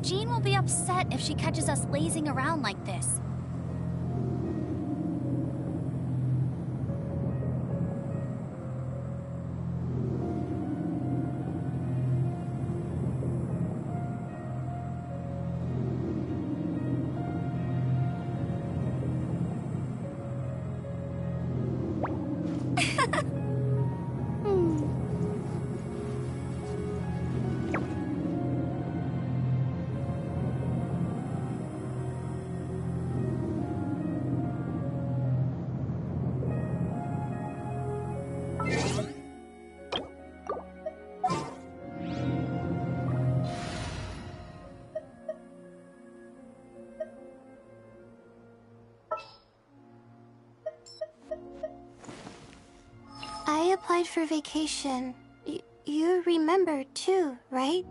Jean will be upset if she catches us lazing around like this. I applied for vacation. You remember too, right?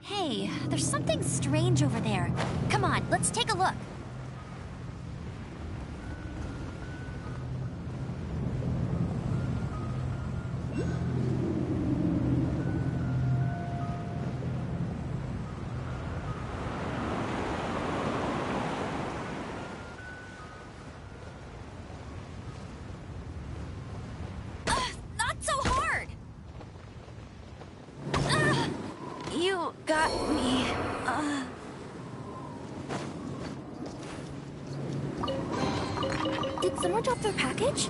Hey, there's something strange over there. Come on, let's take a look. You got me. Did someone drop their package?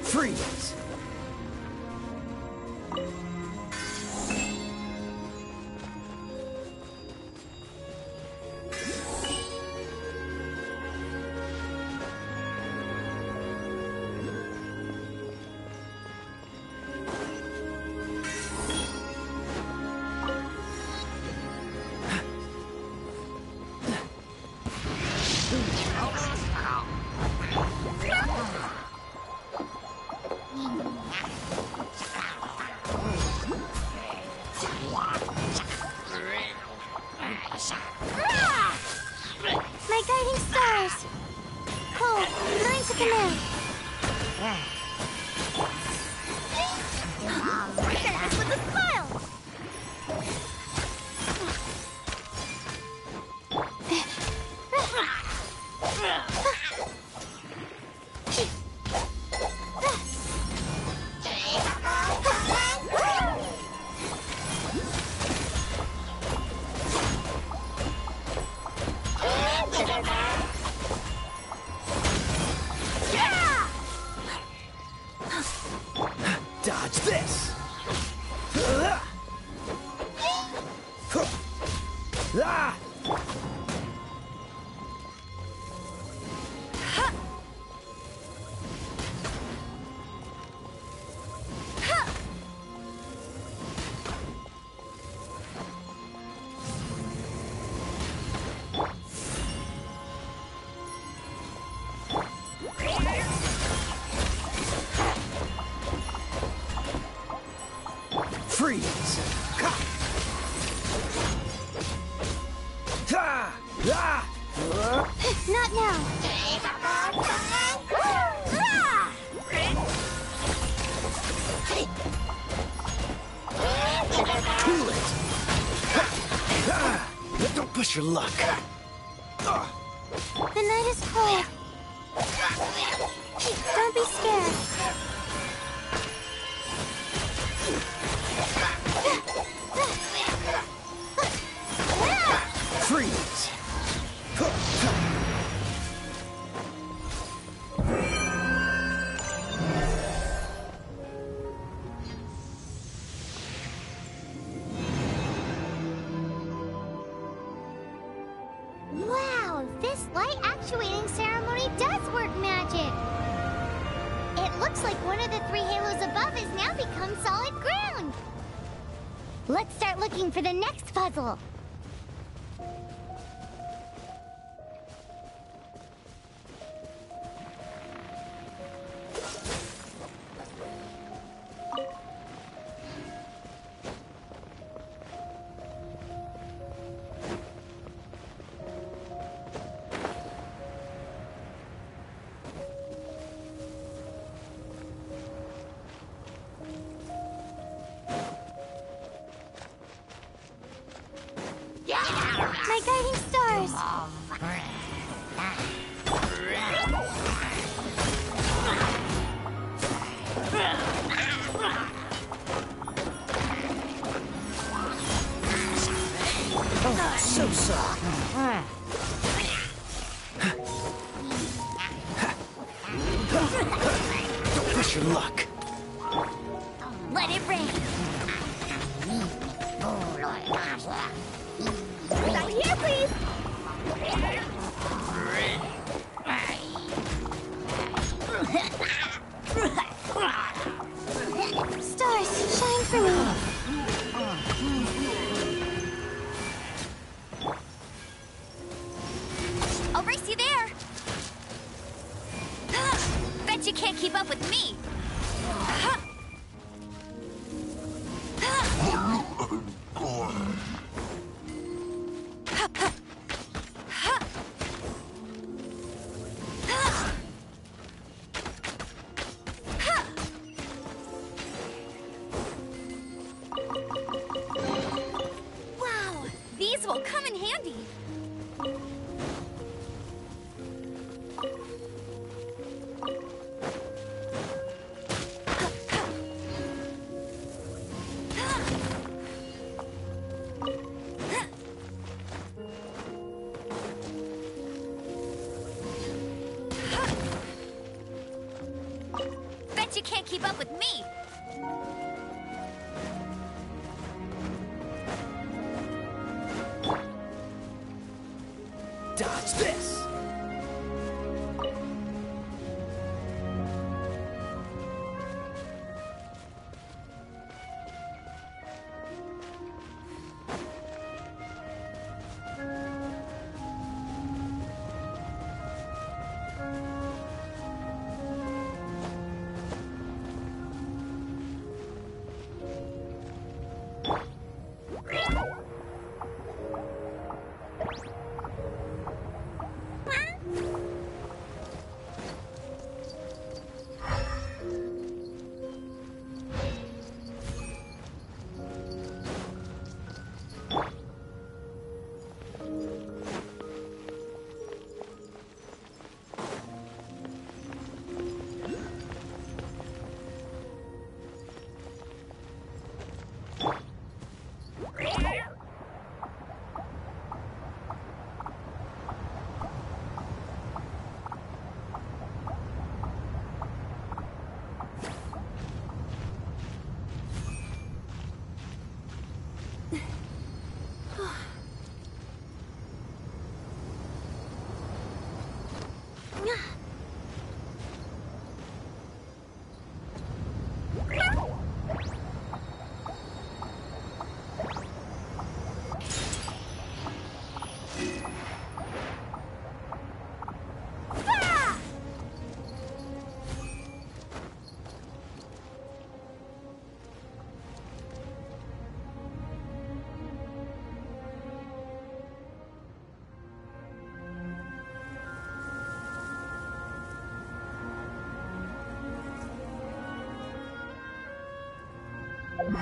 Freeze! My guiding stars! Cool, mine to command. With a smile! Dodge this! Ah! Freeze! Ha! Ha! Ah! Not now. Cool it! Ha! Ah! Don't push your luck. The night is cold. Don't be scared. Freeze! Wow, this light actuating ceremony does work magic! It looks like one of the three halos above has now become solid ground! Let's start looking for the next puzzle! My guiding stars. Oh, so soft. Don't push your luck. Let it rain. Right here, please! Stars, shine for me. I'll race you there. Bet you can't keep up with me. Wow, these will come in handy. Bet you can't keep up with me. Dodge this. I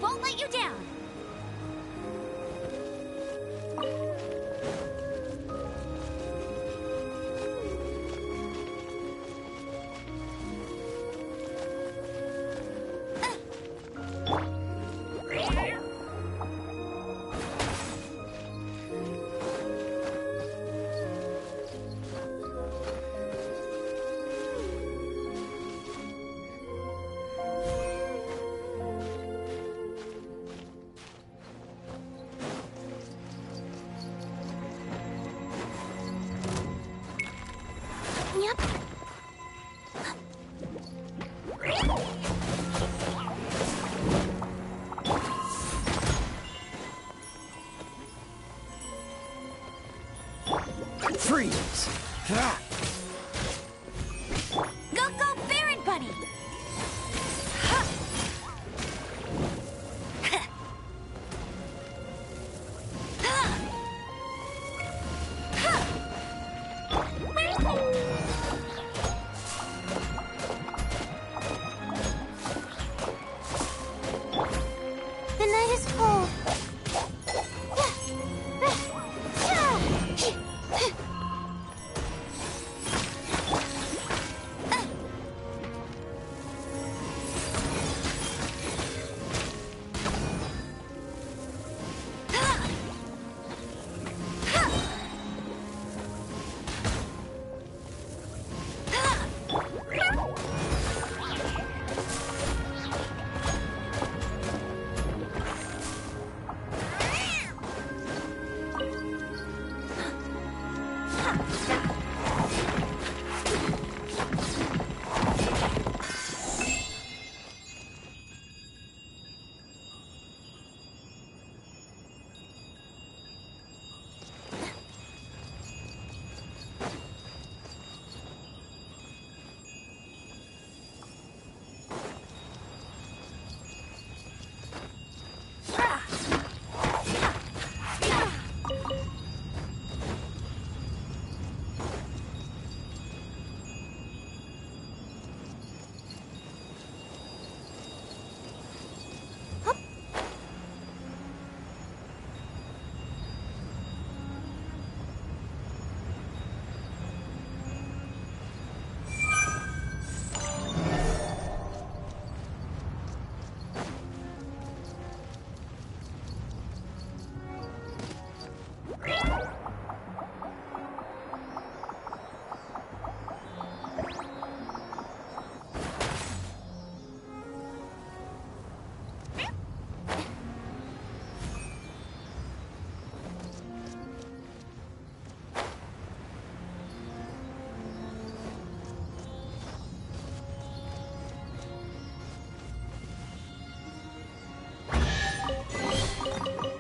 won't let you down. Yep. Freeze! Ah! Go, go, Baron Bunny! Ha! Ha! The night is cold.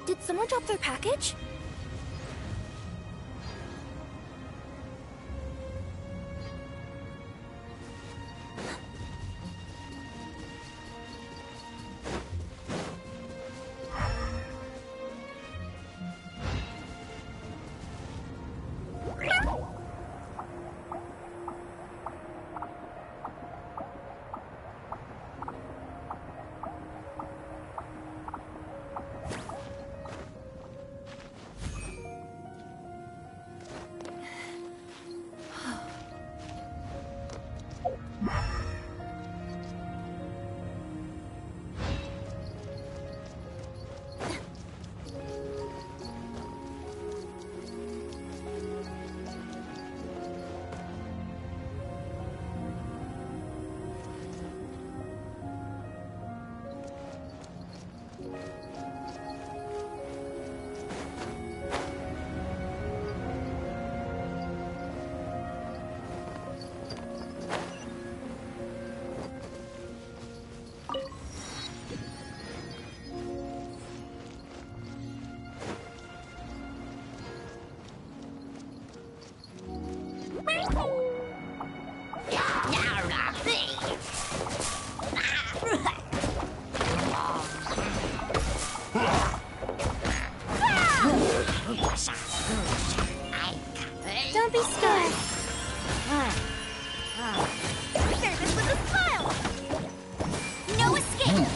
Did someone drop their package? be scared. Share this with a smile! No escape!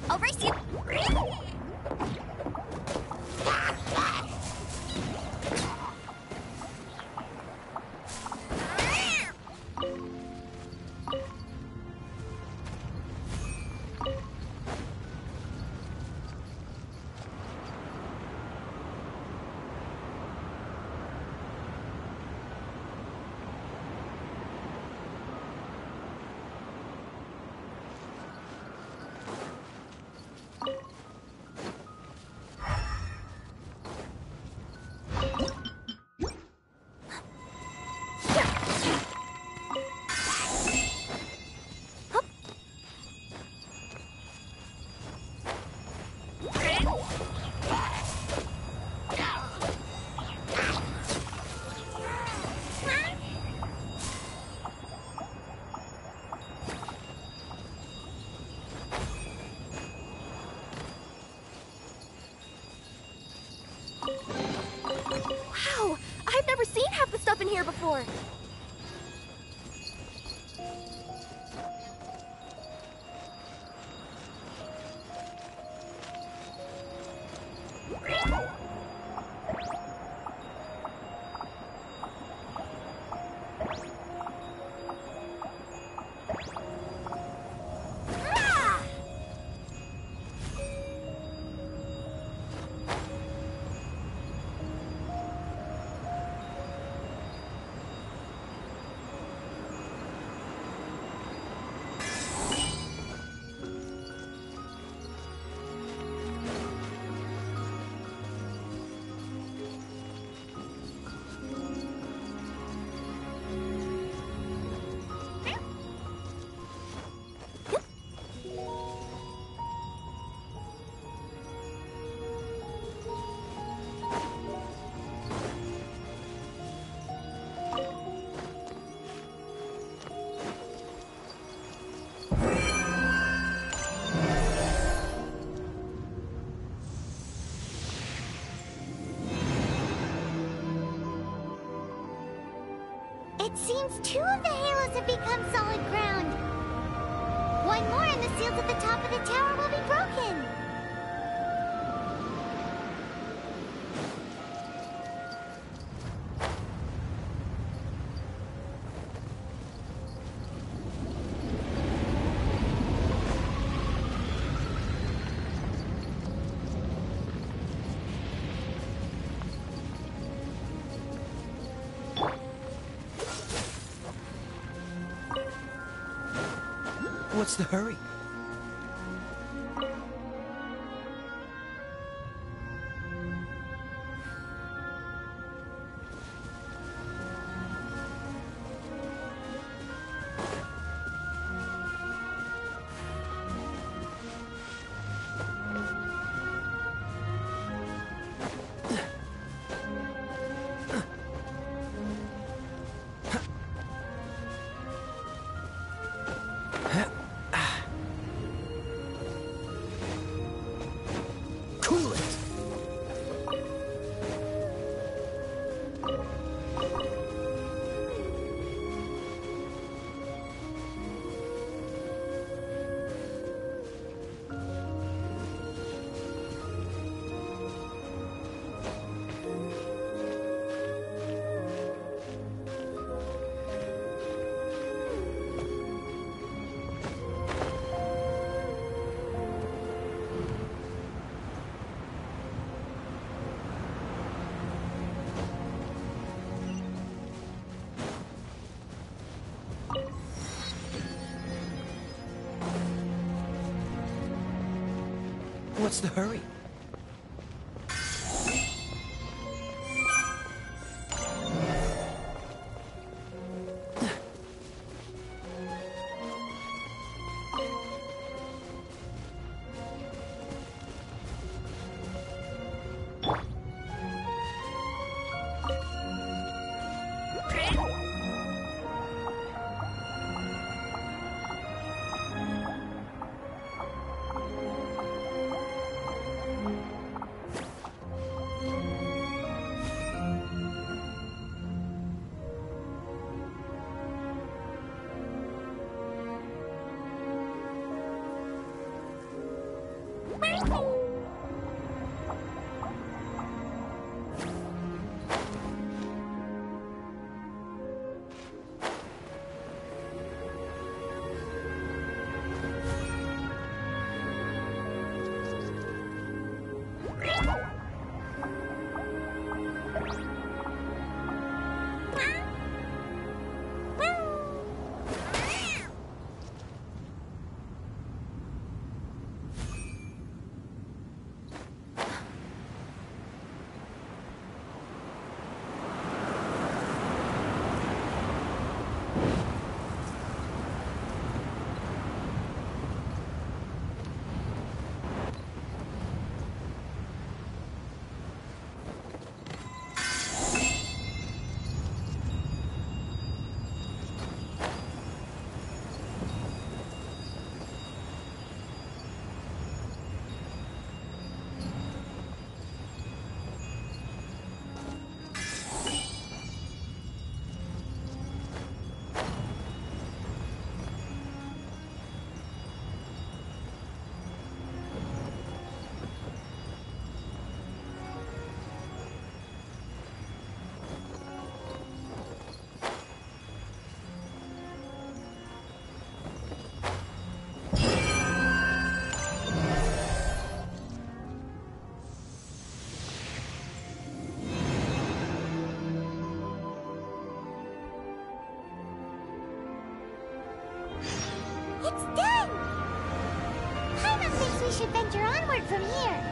I'll race you! Wow! I've never seen half the stuff in here before. It seems 2 of the halos have become solid ground. One more and the seals at the top of the tower will be broken. What's the hurry? Cool it! What's the hurry? It's done! Paimon thinks we should venture onward from here.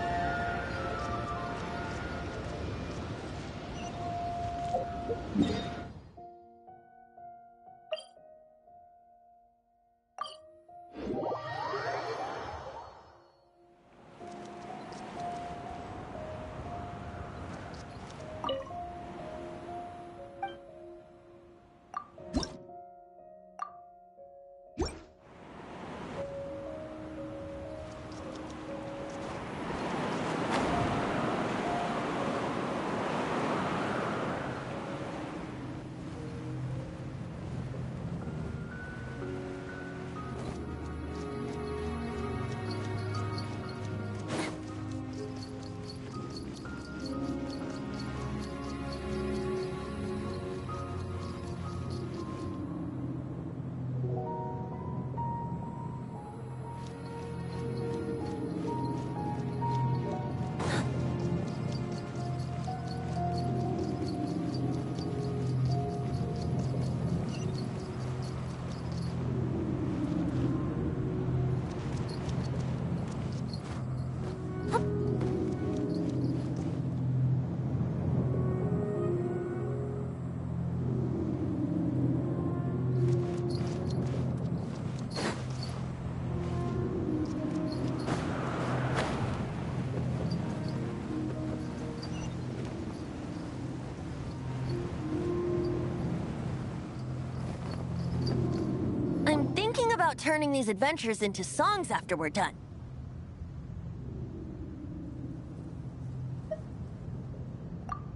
I'm thinking about turning these adventures into songs after we're done.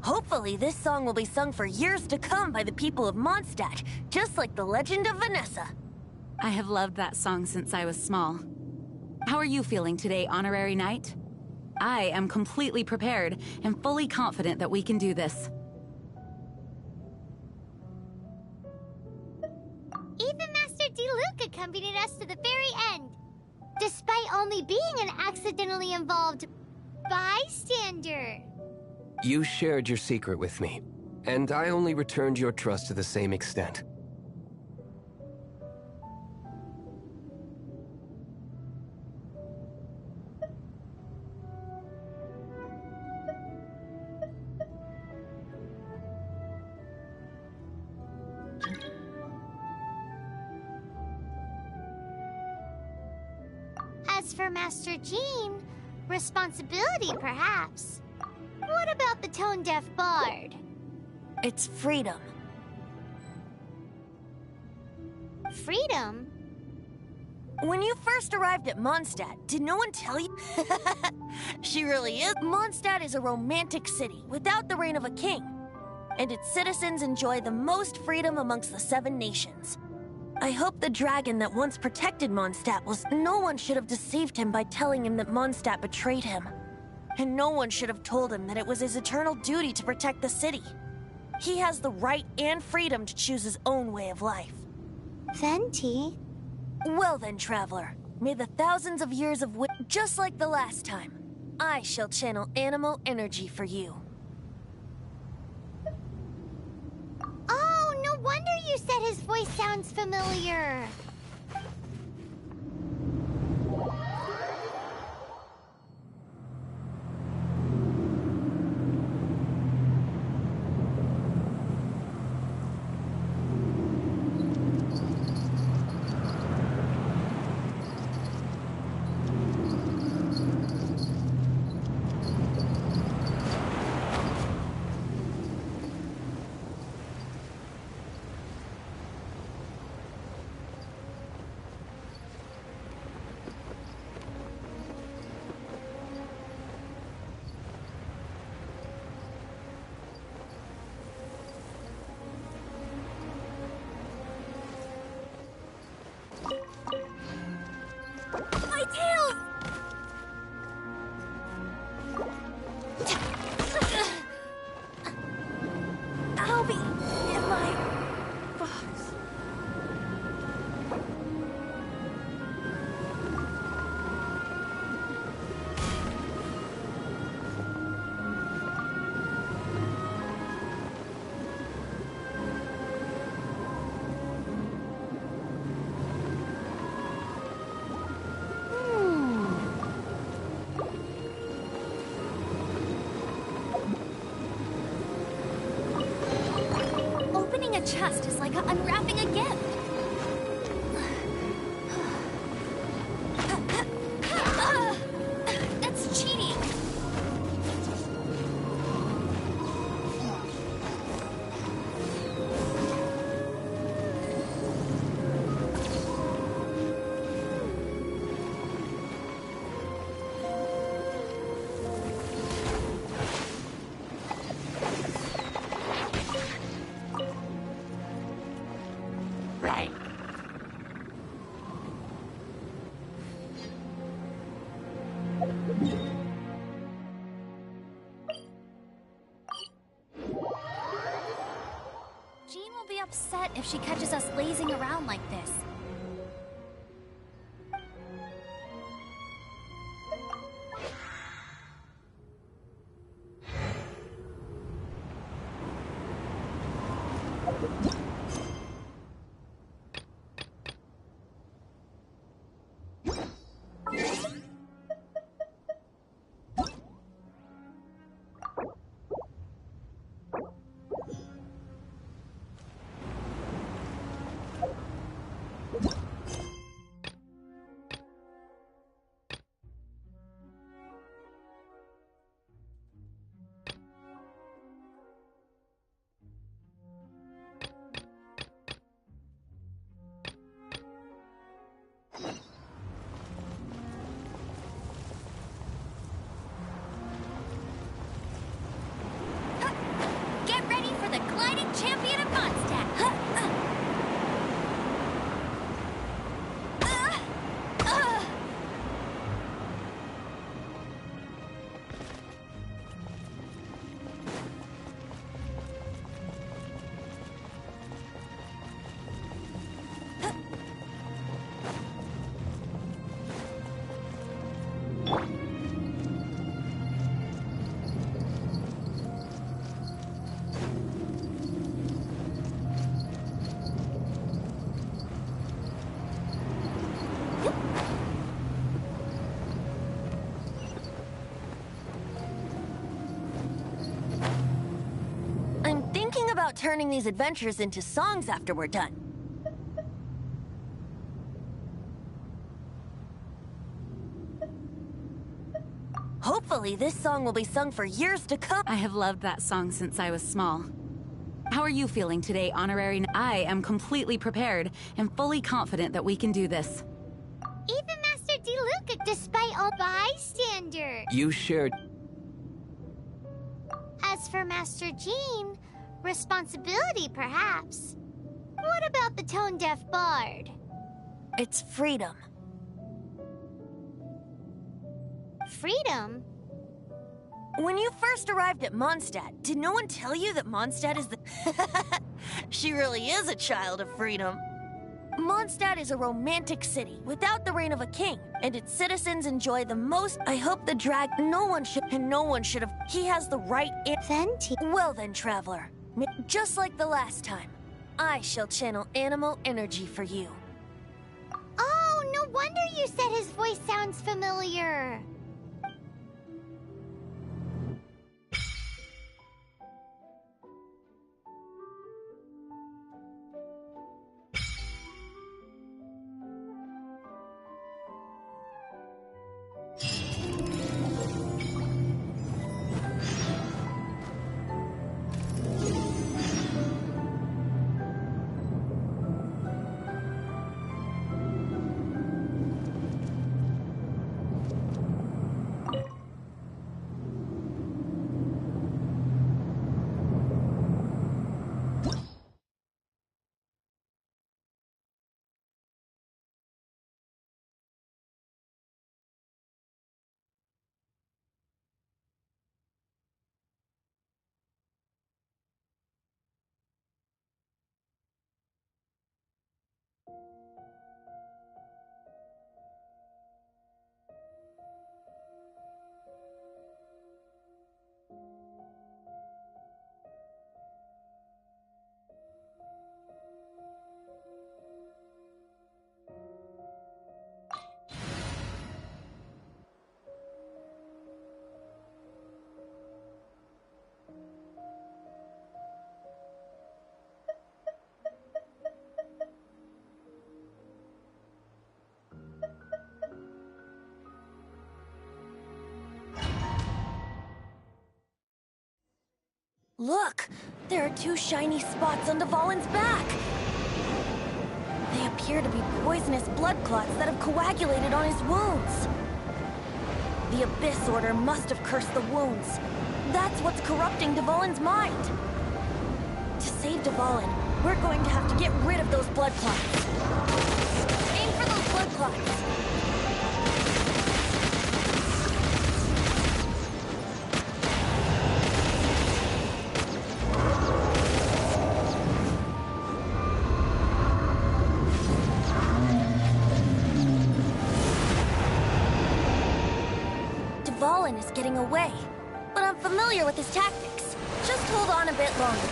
Hopefully, this song will be sung for years to come by the people of Mondstadt, just like the legend of Vanessa. I have loved that song since I was small. How are you feeling today, Honorary Knight? I am completely prepared and fully confident that we can do this. Even Master Diluc accompanied us to the very end, despite only being an accidentally involved bystander. You shared your secret with me, and I only returned your trust to the same extent. As for Master Jean, responsibility perhaps. What about the tone-deaf bard? It's freedom. Freedom? When you first arrived at Mondstadt, did no one tell you? She really is. Mondstadt is a romantic city without the reign of a king, and its citizens enjoy the most freedom amongst the 7 nations. I hope the dragon that once protected Mondstadt was... No one should have deceived him by telling him that Mondstadt betrayed him. And no one should have told him that it was his eternal duty to protect the city. He has the right and freedom to choose his own way of life. Venti? Well then, Traveler, may the thousands of years of just like the last time, I shall channel animal energy for you. Oh, no wonder you said his voice sounds familiar. My tail! Albie, in my box. Opening a chest is like unwrapping a gift. That's cheating. Right. Jean will be upset if she catches us lazing around like this. Get ready for the gliding champion of Mondstadt! I'm thinking about turning these adventures into songs after we're done. Hopefully, this song will be sung for years to come. I have loved that song since I was small. How are you feeling today, Honorary? I am completely prepared and fully confident that we can do this. Even Master DeLuca, despite all bystander. You shared... As for Master Jean, responsibility perhaps. What about the tone-deaf bard? It's freedom. Freedom? When you first arrived at Mondstadt, did no one tell you that Mondstadt is the... She really is a child of freedom. Mondstadt is a romantic city without the reign of a king, and its citizens enjoy the most. I hope the no one should have. He has the right. Well then, traveler, just like the last time, I shall channel animal energy for you. Oh, no wonder you said his voice sounds familiar. Look! There are two shiny spots on Dvalin's back! They appear to be poisonous blood clots that have coagulated on his wounds. The Abyss Order must have cursed the wounds. That's what's corrupting Dvalin's mind. To save Dvalin, we're going to have to get rid of those blood clots. Aim for those blood clots! Dvalin is getting away, but I'm familiar with his tactics. Just hold on a bit longer.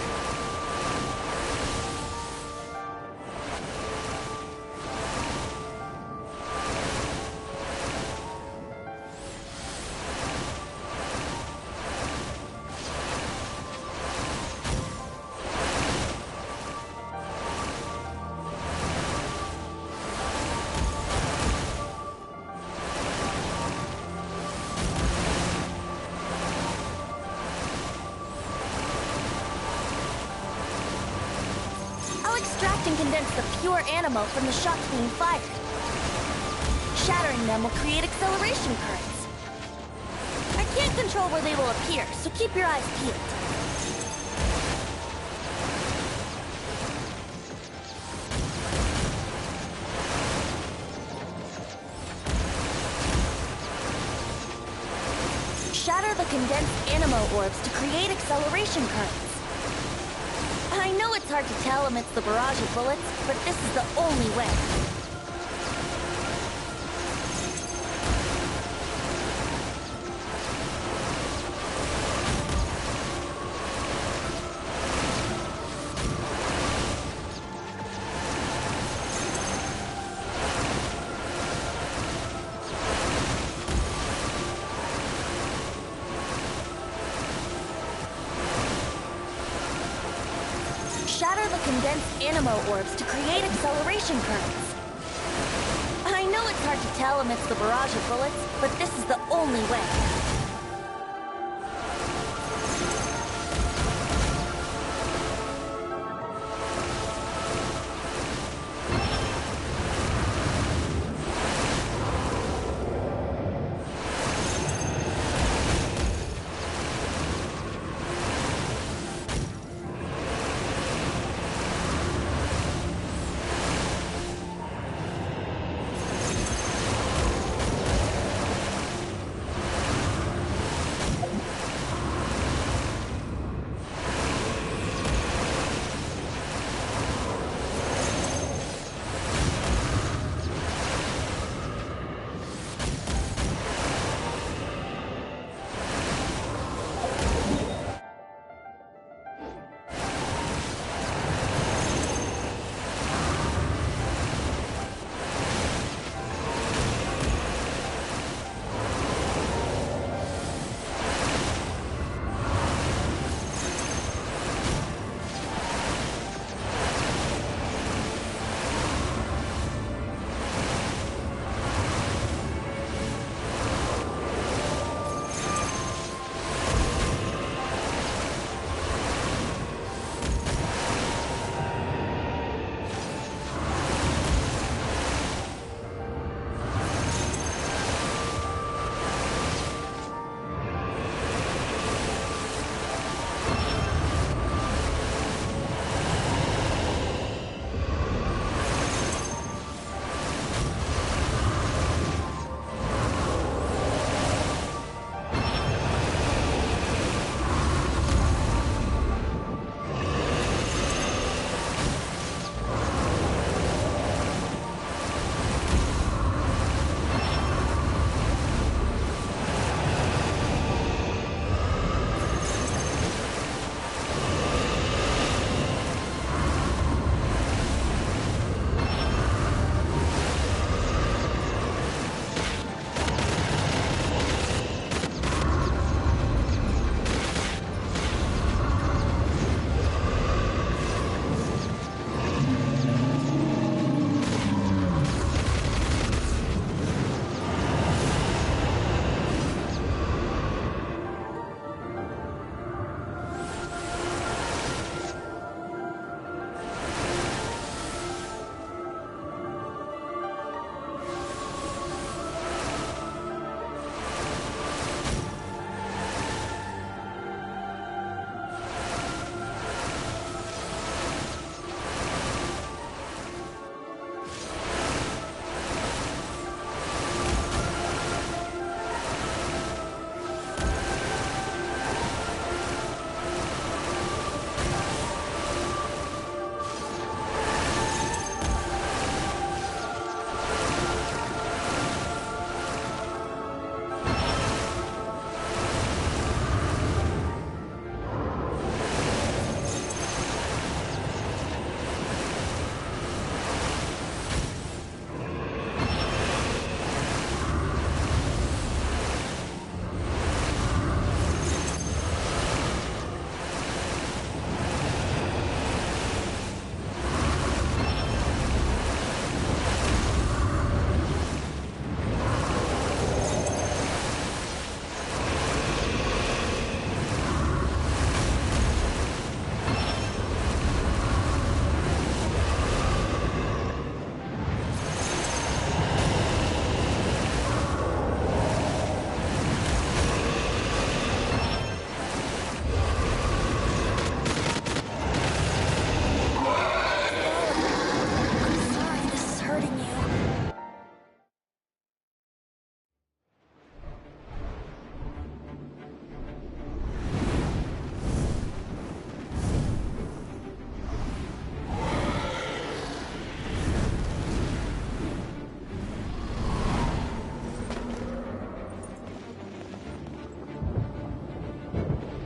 Extract and condense the pure animo from the shots being fired. Shattering them will create acceleration currents. I can't control where they will appear, so keep your eyes peeled. Shatter the condensed animo orbs to create acceleration currents. I know it's hard to tell amidst the barrage of bullets, but this is the only way. Shatter the condensed animo orbs to create acceleration currents. I know it's hard to tell amidst the barrage of bullets, but this is the only way.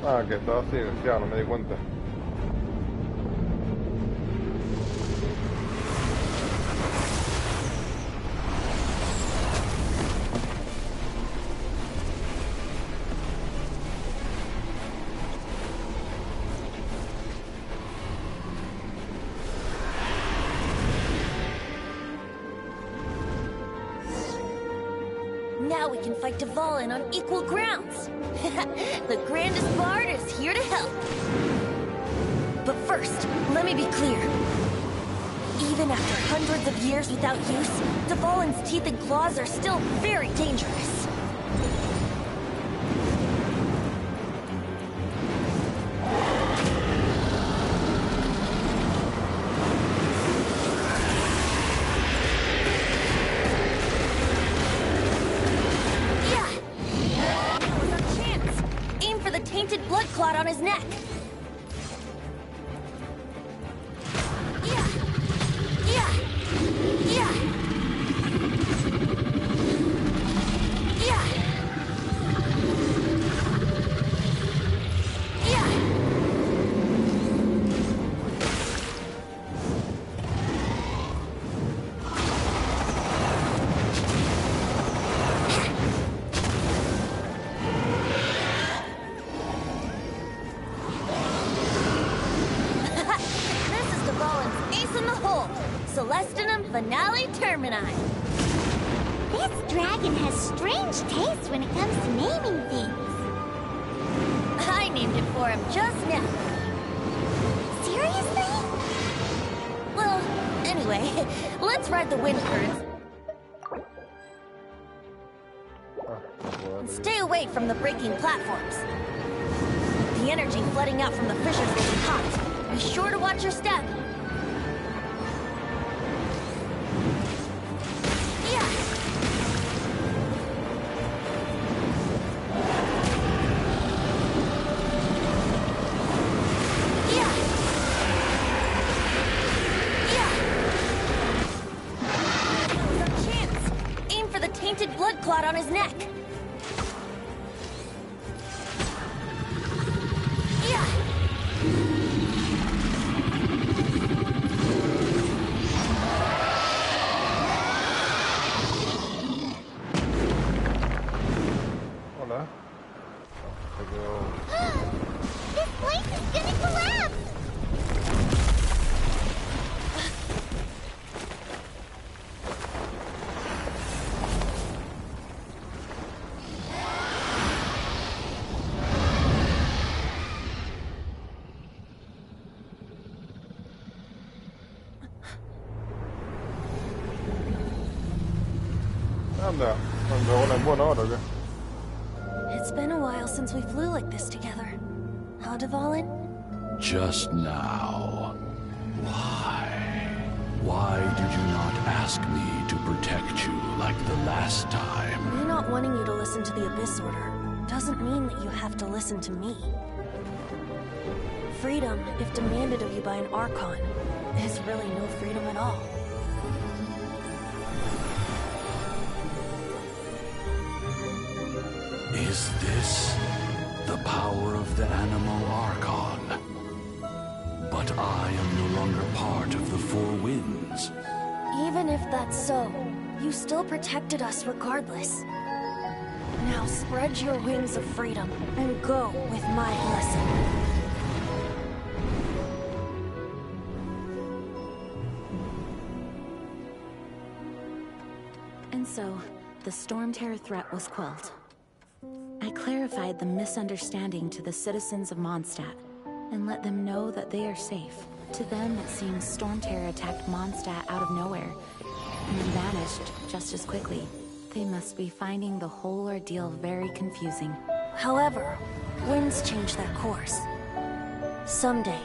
Ah, que estaba silenciado, no me di cuenta. Now we can fight Dvalin on equal grounds. The grandest bard is here to help. But first, let me be clear. Even after hundreds of years without use, Dvalin's teeth and claws are still very dangerous. Tainted blood clot on his neck. Yeah. Yeah. Yeah. Yeah. Yeah. Celestinum Finale Termini. This dragon has strange tastes when it comes to naming things. I named it for him just now. Seriously? Well, anyway, let's ride the wind currents. And stay away from the breaking platforms. The energy flooding out from the fissures will be hot. Be sure to watch your step. Tainted blood clot on his neck. Yeah. Hola. This place is gonna collapse. Anda, ¿cuando en buena hora o qué? It's been a while since we flew like this together. Huh, Dvalin? Just now. Why? Why did you not ask me to protect you like the last time? Me not wanting you to listen to the Abyss Order doesn't mean that you have to listen to me. Freedom, if demanded of you by an Archon, is really no freedom at all. Is this the power of the Animal Archon? But I am no longer part of the Four Winds. Even if that's so, you still protected us regardless. Now spread your wings of freedom and go with my blessing. And so, the Storm Terror threat was quelled. I clarified the misunderstanding to the citizens of Mondstadt, and let them know that they are safe. To them, it seems Storm Terror attacked Mondstadt out of nowhere, and then vanished just as quickly. They must be finding the whole ordeal very confusing. However, winds change their course. Someday,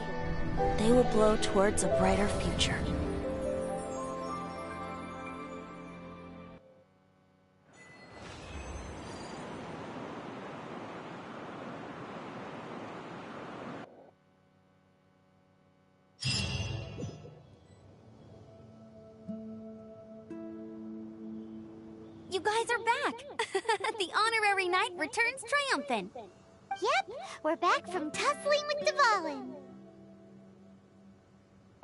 they will blow towards a brighter future. You guys are back! The honorary knight returns triumphant. Yep, we're back from tussling with Dvalin.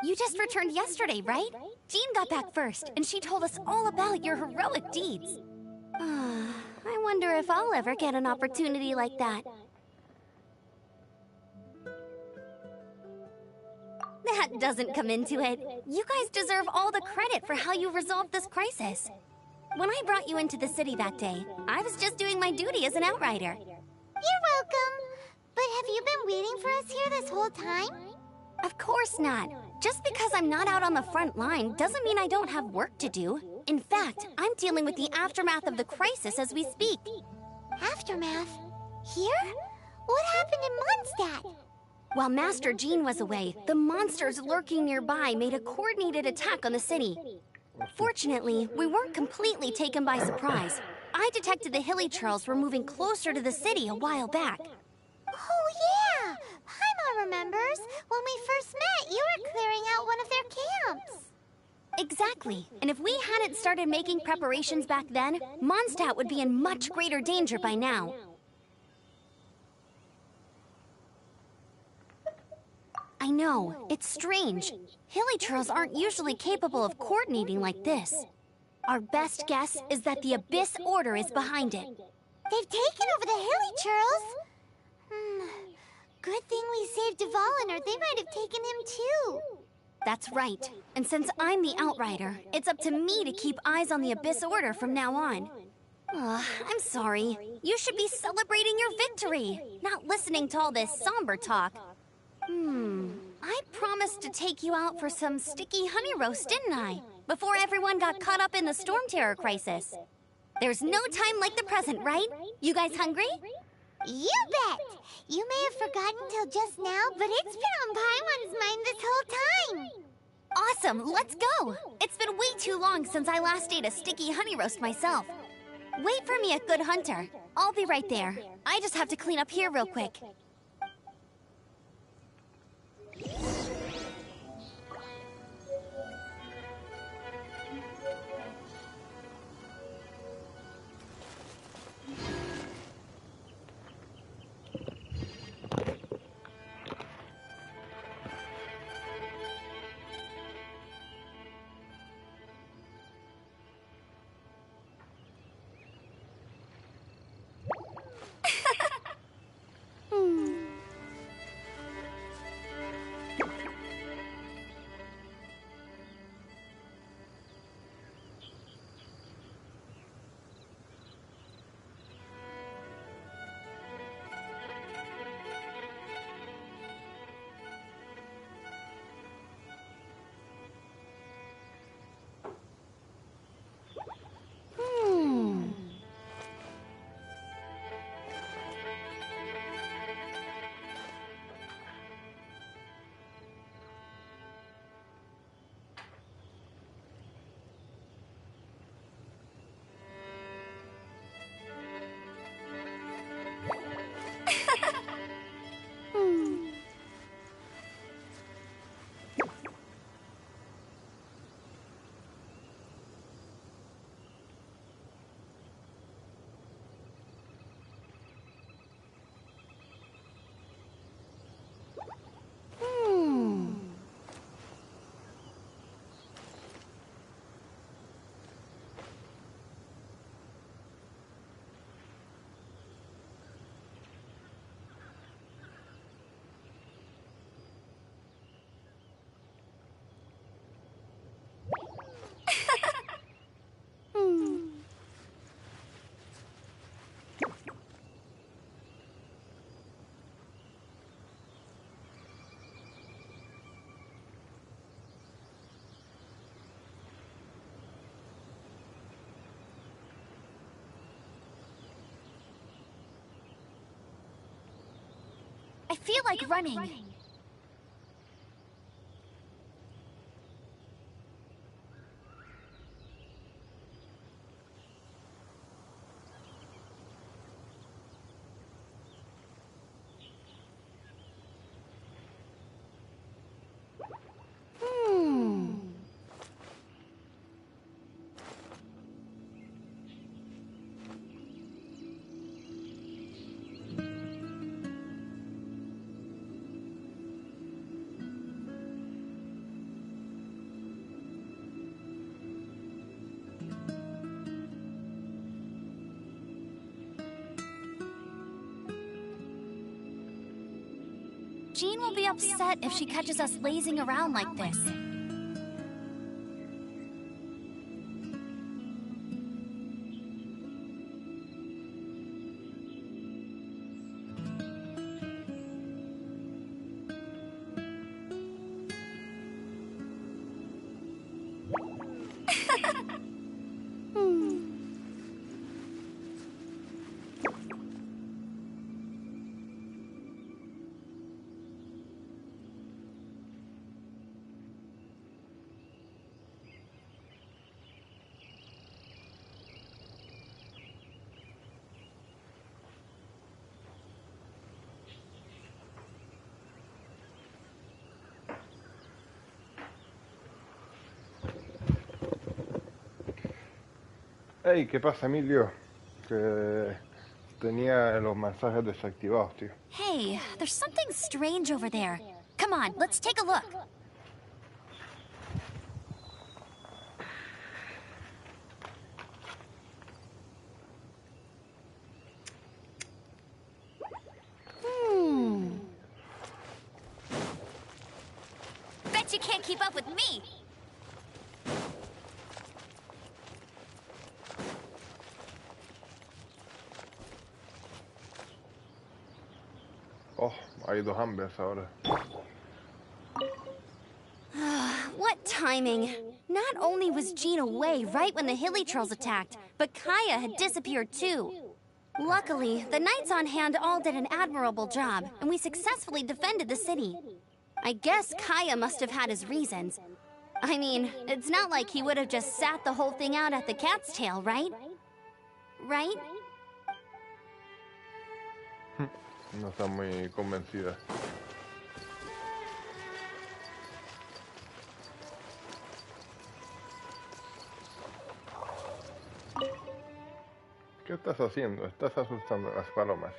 You just returned yesterday, right? Jean got back first, and she told us all about your heroic deeds. I wonder if I'll ever get an opportunity like that. That doesn't come into it. You guys deserve all the credit for how you resolved this crisis. When I brought you into the city that day, I was just doing my duty as an outrider. You're welcome. But have you been waiting for us here this whole time? Of course not. Just because I'm not out on the front line doesn't mean I don't have work to do. In fact, I'm dealing with the aftermath of the crisis as we speak. Aftermath? Here? What happened in Mondstadt? While Master Jean was away, the monsters lurking nearby made a coordinated attack on the city. Fortunately, we weren't completely taken by surprise. I detected the Hilly Churls were moving closer to the city a while back. Oh yeah! Paimon remembers. When we first met, you were clearing out one of their camps. Exactly. And if we hadn't started making preparations back then, Mondstadt would be in much greater danger by now. I know, it's strange. Hilly Churls aren't usually capable of coordinating like this. Our best guess is that the Abyss Order is behind it. They've taken over the Hilly Churls. Good thing we saved Dvalin, or they might have taken him too. That's right. And since I'm the Outrider, it's up to me to keep eyes on the Abyss Order from now on. I'm sorry. You should be celebrating your victory, not listening to all this somber talk. I promised to take you out for some sticky honey roast, didn't I? Before everyone got caught up in the storm terror crisis. There's no time like the present, right? You guys hungry? You bet! You may have forgotten till just now, but it's been on Paimon's mind this whole time. Awesome, let's go! It's been way too long since I last ate a sticky honey roast myself. Wait for me at Good Hunter. I'll be right there. I just have to clean up here real quick. I feel like running. Jean will be upset if she catches us lazing around like this. Hey, ¿qué pasa, Emilio? Que tenía los mensajes desactivados, tío. Hey, there's something strange over there. Come on, let's take a look. Bet you can't keep up with me. Oh, hay dos hambres ahora. What timing. Not only was Jean away right when the Hilly Trolls attacked, but Kaya had disappeared too. Luckily, the knights on hand all did an admirable job, and we successfully defended the city. I guess Kaya must have had his reasons. I mean, it's not like he would have just sat the whole thing out at the cat's tail, right? Right? No está muy convencida. ¿Qué estás haciendo? Estás asustando a las palomas.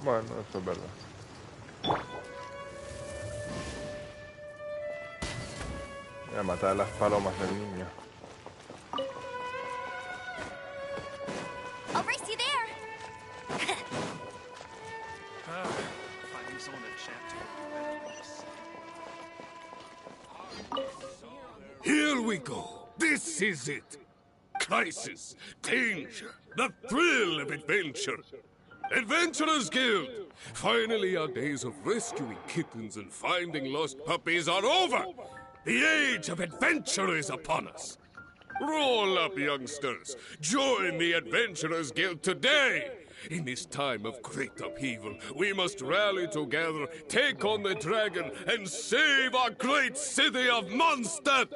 Bueno, eso es verdad. Voy a matar a las palomas del niño. I'll race you there! Finding someone to chat to. Here we go. This is it. Crisis, danger, the thrill of adventure. Adventurers Guild! Finally, our days of rescuing kittens and finding lost puppies are over! The age of adventure is upon us! Roll up, youngsters! Join the Adventurers Guild today! In this time of great upheaval, we must rally together, take on the dragon, and save our great city of Mondstadt!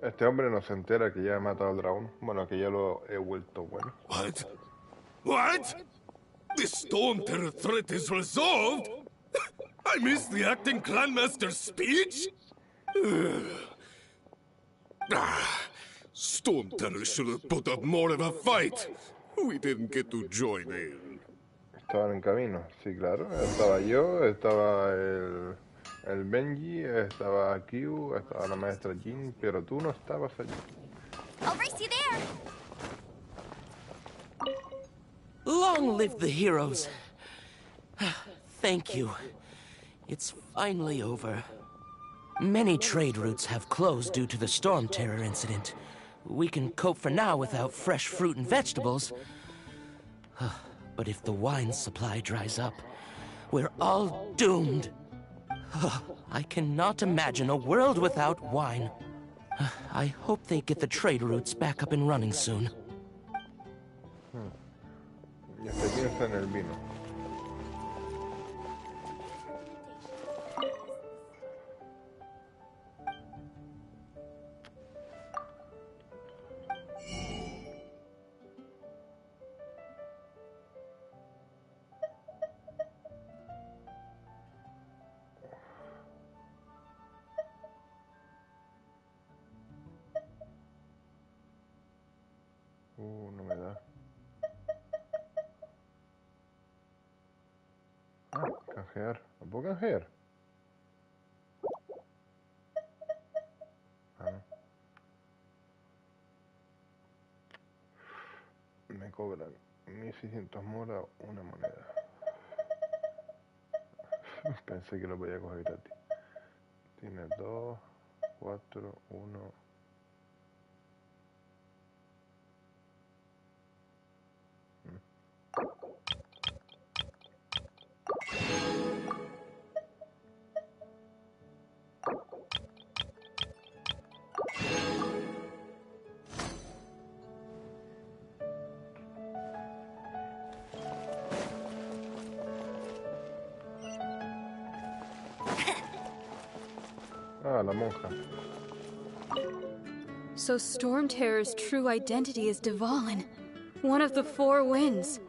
Este hombre no se entera que ya he matado al dragón. Bueno, que ya lo he vuelto bueno. What? What? The Storm Terror threat is resolved? I missed the acting clanmaster's speech? Storm Terror should have put up more of a fight. We didn't get to join in. Estaban en camino, sí, claro. Estaba yo, estaba el Benji, estaba Q, estaba la maestra Jean, pero tú no estabas allí. I'll race you there! Long live the heroes. Thank you. It's finally over. Many trade routes have closed due to the Storm Terror incident. We can cope for now without fresh fruit and vegetables. But if the wine supply dries up, we're all doomed. I cannot imagine a world without wine. I hope they get the trade routes back up and running soon. Ya se piensa en el vino. No me da. canjear. ¿Lo puedo canjear? Ah, no. Me cobran 1600 mora una moneda. Pensé que lo podía coger gratis. Tiene 2, 4, 1. Ah, la monja. So Storm Terror's true identity is Dvalin, one of the Four Winds.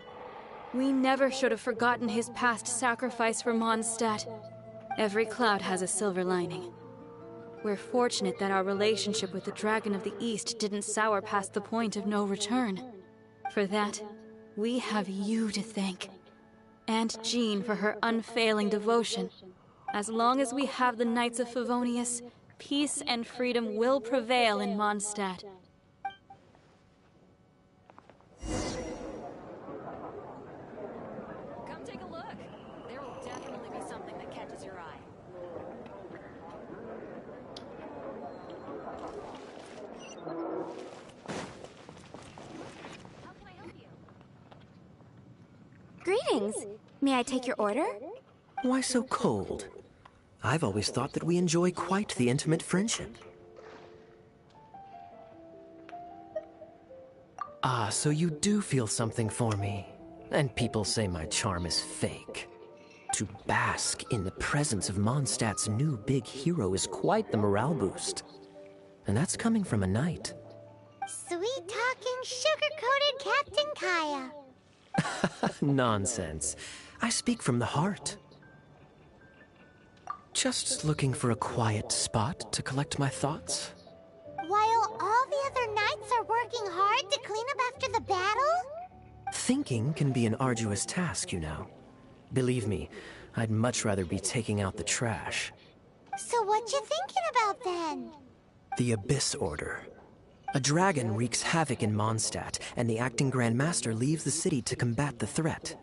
We never should have forgotten his past sacrifice for Mondstadt. Every cloud has a silver lining. We're fortunate that our relationship with the Dragon of the East didn't sour past the point of no return. For that, we have you to thank. And Jean for her unfailing devotion. As long as we have the Knights of Favonius, peace and freedom will prevail in Mondstadt. Come take a look. There will definitely be something that catches your eye. How can I help you? Greetings. May I take your order? Why so cold? I've always thought that we enjoy quite the intimate friendship. Ah, so you do feel something for me. And people say my charm is fake. To bask in the presence of Mondstadt's new big hero is quite the morale boost. And that's coming from a knight. Sweet-talking, sugar-coated Captain Kaya. Nonsense. I speak from the heart. Just looking for a quiet spot to collect my thoughts. While all the other knights are working hard to clean up after the battle? Thinking can be an arduous task, you know. Believe me, I'd much rather be taking out the trash. So what you thinking about then? The Abyss Order. A dragon wreaks havoc in Mondstadt, and the acting Grand Master leaves the city to combat the threat.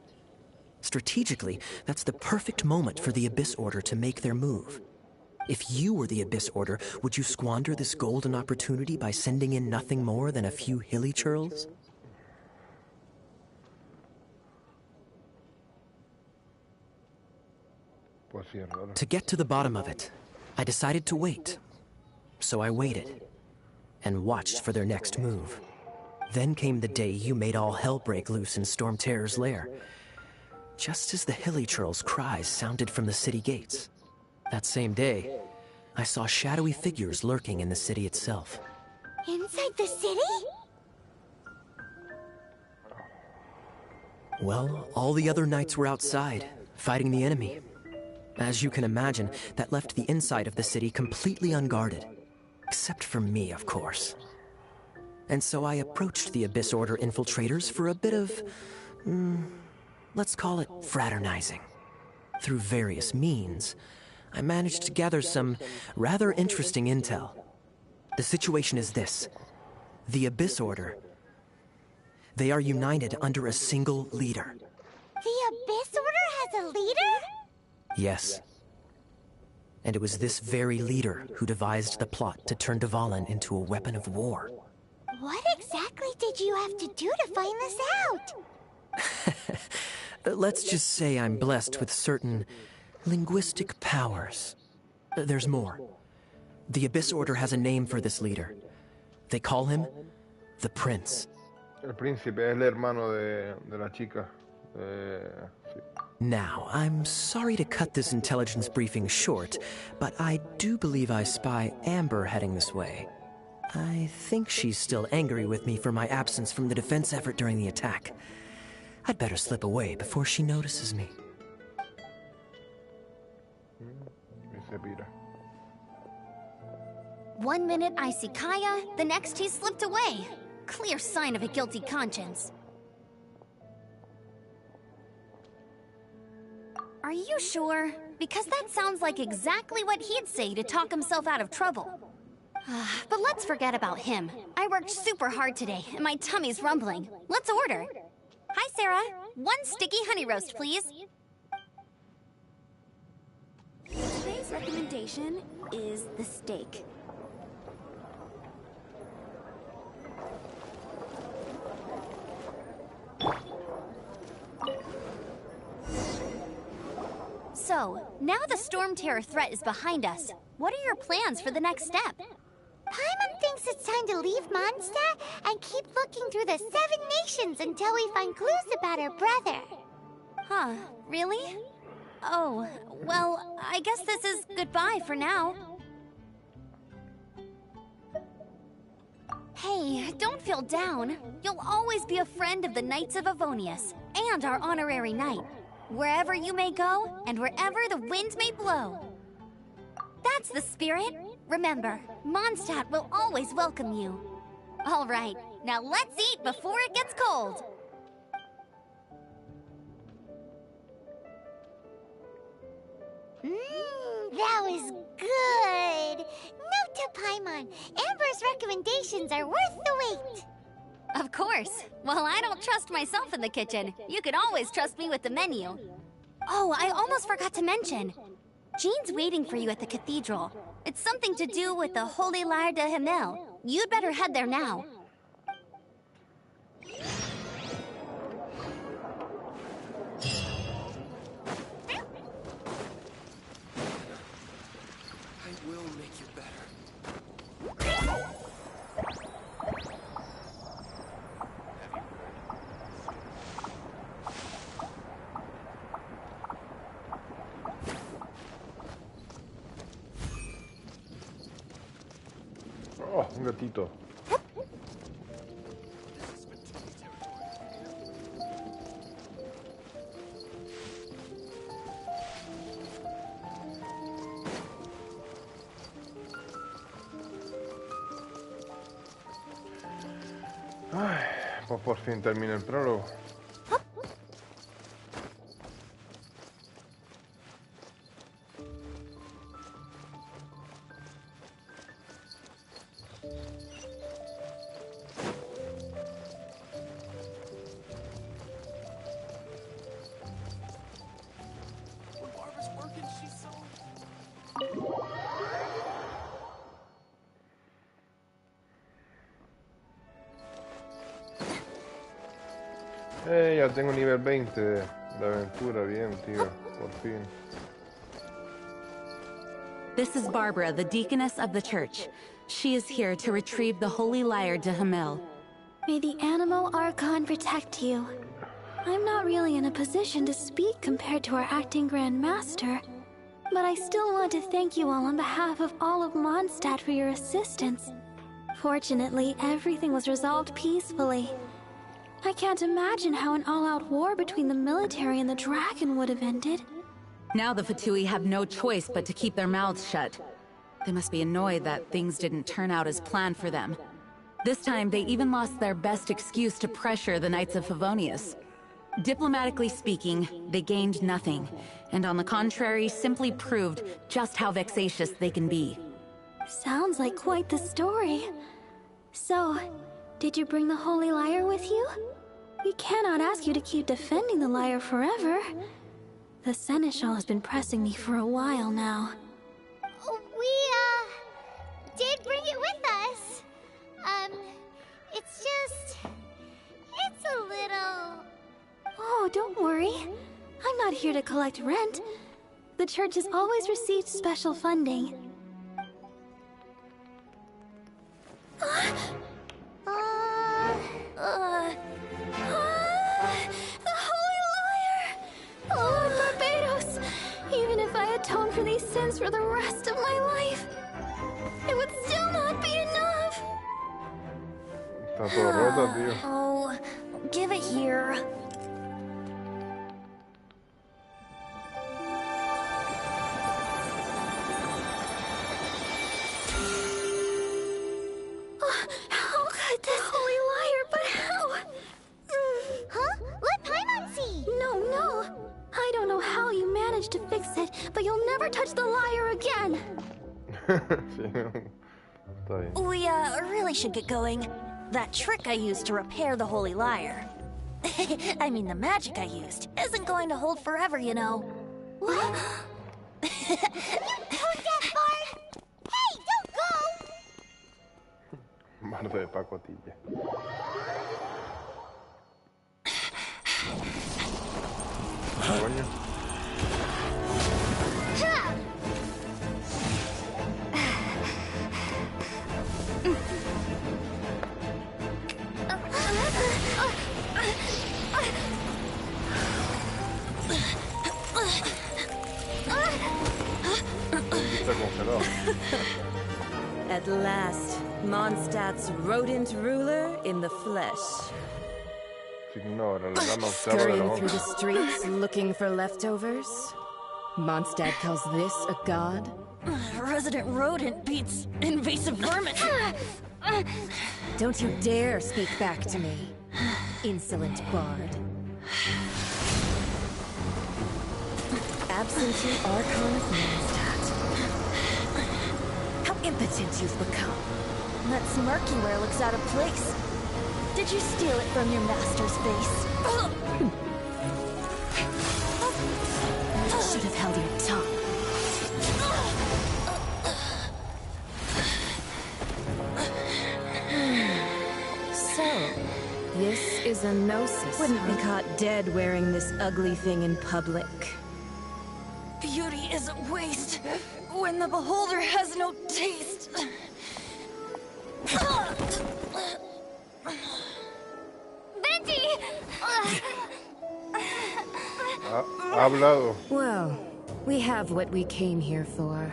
Strategically, that's the perfect moment for the Abyss Order to make their move. If you were the Abyss Order, would you squander this golden opportunity by sending in nothing more than a few hilly churls? To get to the bottom of it, I decided to wait. So I waited, and watched for their next move. Then came the day you made all hell break loose in Storm Terror's lair. Just as the hilly churls' cries sounded from the city gates. That same day, I saw shadowy figures lurking in the city itself. Inside the city? Well, all the other knights were outside, fighting the enemy. As you can imagine, that left the inside of the city completely unguarded. Except for me, of course. And so I approached the Abyss Order infiltrators for a bit of... let's call it fraternizing. Through various means, I managed to gather some rather interesting intel. The situation is this. The Abyss Order. They are united under a single leader. The Abyss Order has a leader? Yes. And it was this very leader who devised the plot to turn Dvalin into a weapon of war. What exactly did you have to do to find this out? Let's just say I'm blessed with certain linguistic powers. There's more. The Abyss Order has a name for this leader. They call him the Prince. El príncipe es el hermano de la chica. Sí. Now, I'm sorry to cut this intelligence briefing short, but I do believe I spy Amber heading this way. I think she's still angry with me for my absence from the defense effort during the attack. I'd better slip away before she notices me. One minute I see Kaya, the next he slipped away. Clear sign of a guilty conscience. Are you sure? Because that sounds like exactly what he'd say to talk himself out of trouble. But let's forget about him. I worked super hard today, and my tummy's rumbling. Let's order. Hi, Sarah. 1 sticky honey roast, please. Today's recommendation is the steak. So, now the Storm Terror threat is behind us. What are your plans for the next step? Paimon thinks it's time to leave Mondstadt and keep looking through the 7 nations until we find clues about her brother. Huh, really? Oh, well, I guess this is goodbye for now. Hey, don't feel down. You'll always be a friend of the Knights of Avonius, and our honorary knight. Wherever you may go, and wherever the wind may blow. That's the spirit. Remember, Mondstadt will always welcome you. All right, now let's eat before it gets cold. That was good. Note to Paimon, Amber's recommendations are worth the wait. Of course. Well, I don't trust myself in the kitchen. You can always trust me with the menu. Oh, I almost forgot to mention. Jean's waiting for you at the cathedral. It's something to do with the Holy Lyre de Himmel. You'd better head there now. I will make you better. Oh, un gatito. Ay, pues por fin termina el prólogo. Ya tengo nivel 20 de aventura, bien, tío, por fin. This is Barbara, the deaconess of the church. She is here to retrieve the Holy Lyre de Himmel. May the Animo Archon protect you. I'm not really in a position to speak compared to our acting Grand Master, but I still want to thank you all on behalf of all of Mondstadt for your assistance. Fortunately, everything was resolved peacefully. I can't imagine how an all-out war between the military and the dragon would have ended. Now the Fatui have no choice but to keep their mouths shut. They must be annoyed that things didn't turn out as planned for them. This time, they even lost their best excuse to pressure the Knights of Favonius. Diplomatically speaking, they gained nothing, and on the contrary, simply proved just how vexatious they can be. Sounds like quite the story. So, did you bring the Holy Lyre with you? We cannot ask you to keep defending the lyre forever. The Seneschal has been pressing me for a while now. We, did bring it with us. It's a little... Oh, don't worry. I'm not here to collect rent. The church has always received special funding. The Holy Lyre! Lord Barbados! Even if I atone for these sins for the rest of my life, it would still not be enough! Está todo rota, tío. Oh, give it here. How could this Holy Lyre, but how? Huh? Let Paimon see! No. I don't know how you managed fix it, but you'll never touch the lyre again. Sí, está bien. We, really should get going. That trick I used to repair the Holy Lyre. I mean, the magic I used isn't going to hold forever, you know. What? You deaf Bard! Hey, don't go! Bardo de pacotilla. Coño. Está congelado. At last, Mondstadt's rodent ruler in the flesh. Se ignora, le dan observa de la Scurrying onda. through the streets looking for leftovers? Mondstadt calls this a god? Resident rodent beats invasive vermin. Don't you dare speak back to me, insolent bard. Absentee Archon of Mondstadt. How impotent you've become. That smirk you wear looks out of place. Did you steal it from your master's face? You should have held your tongue. So, this is a gnosis. Wouldn't be caught dead wearing this ugly thing in public. Beauty is a waste when the beholder has no taste. Venti! Ha hablado. Well, we have what we came here for.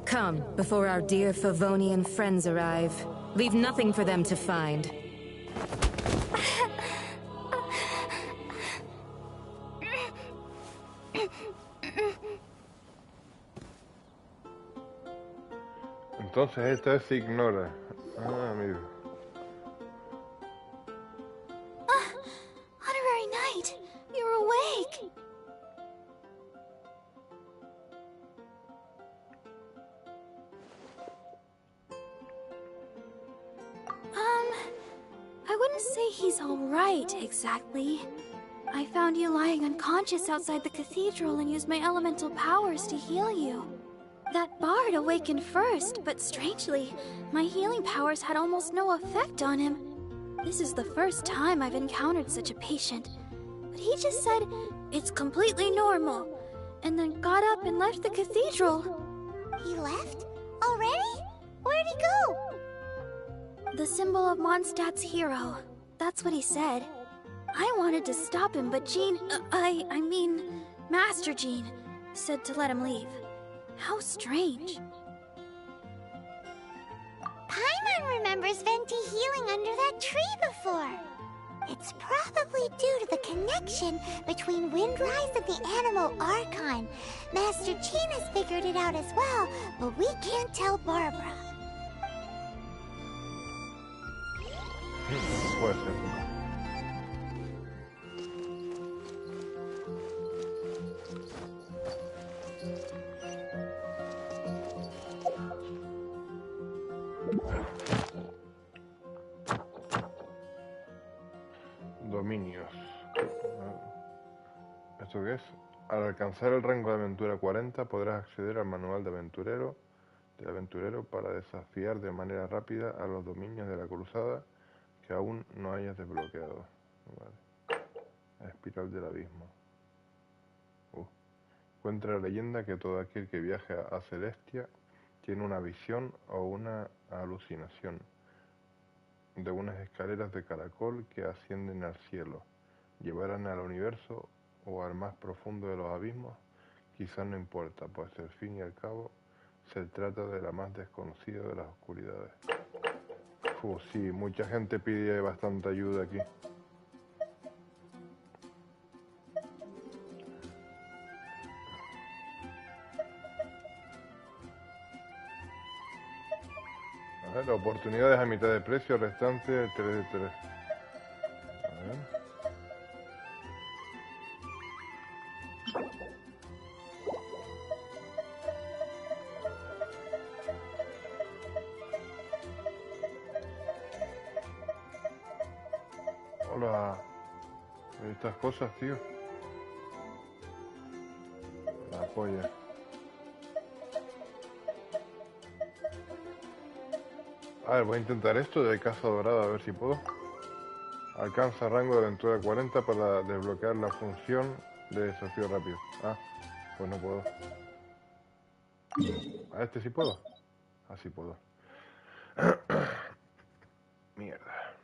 Come, before our dear Favonian friends arrive. Leave nothing for them to find. Entonces esta vez se ignora. Ah, amigo. Honorary Knight, you're awake. I wouldn't say he's all right, exactly. I found you lying unconscious outside the cathedral and used my elemental powers to heal you. That bard awakened first, but strangely, my healing powers had almost no effect on him. This is the first time I've encountered such a patient. But he just said, it's completely normal, and then got up and left the cathedral. He left? Already? Where'd he go? The symbol of Mondstadt's hero. That's what he said. I wanted to stop him, but Jean, I mean, Master Jean, said to let him leave. How strange. Paimon remembers Venti healing under that tree before. It's probably due to the connection between Windrise and the Animal Archon. Master Jean has figured it out as well, but we can't tell Barbara. Puede ser. Dominios. ¿Esto qué es? Al alcanzar el rango de aventura 40 podrás acceder al manual de aventurero para desafiar de manera rápida a los dominios de la cruzada que aún no hayas desbloqueado. Vale. Espiral del abismo. Cuenta la leyenda que todo aquel que viaje a Celestia tiene una visión o una alucinación de unas escaleras de caracol que ascienden al cielo, llevarán al universo o al más profundo de los abismos. Quizás no importa, pues al fin y al cabo se trata de la más desconocida de las oscuridades. Sí, mucha gente pide bastante ayuda aquí. A ver, oportunidades a mitad de precio, restante 3 de 3. A ver. Hola. Estas cosas, tío. La polla. A ver, voy a intentar esto de caza dorada, a ver si puedo. Alcanza rango de aventura 40 para desbloquear la función de desafío rápido. Ah, pues no puedo. ¿A este sí puedo? Ah, sí puedo. Mierda.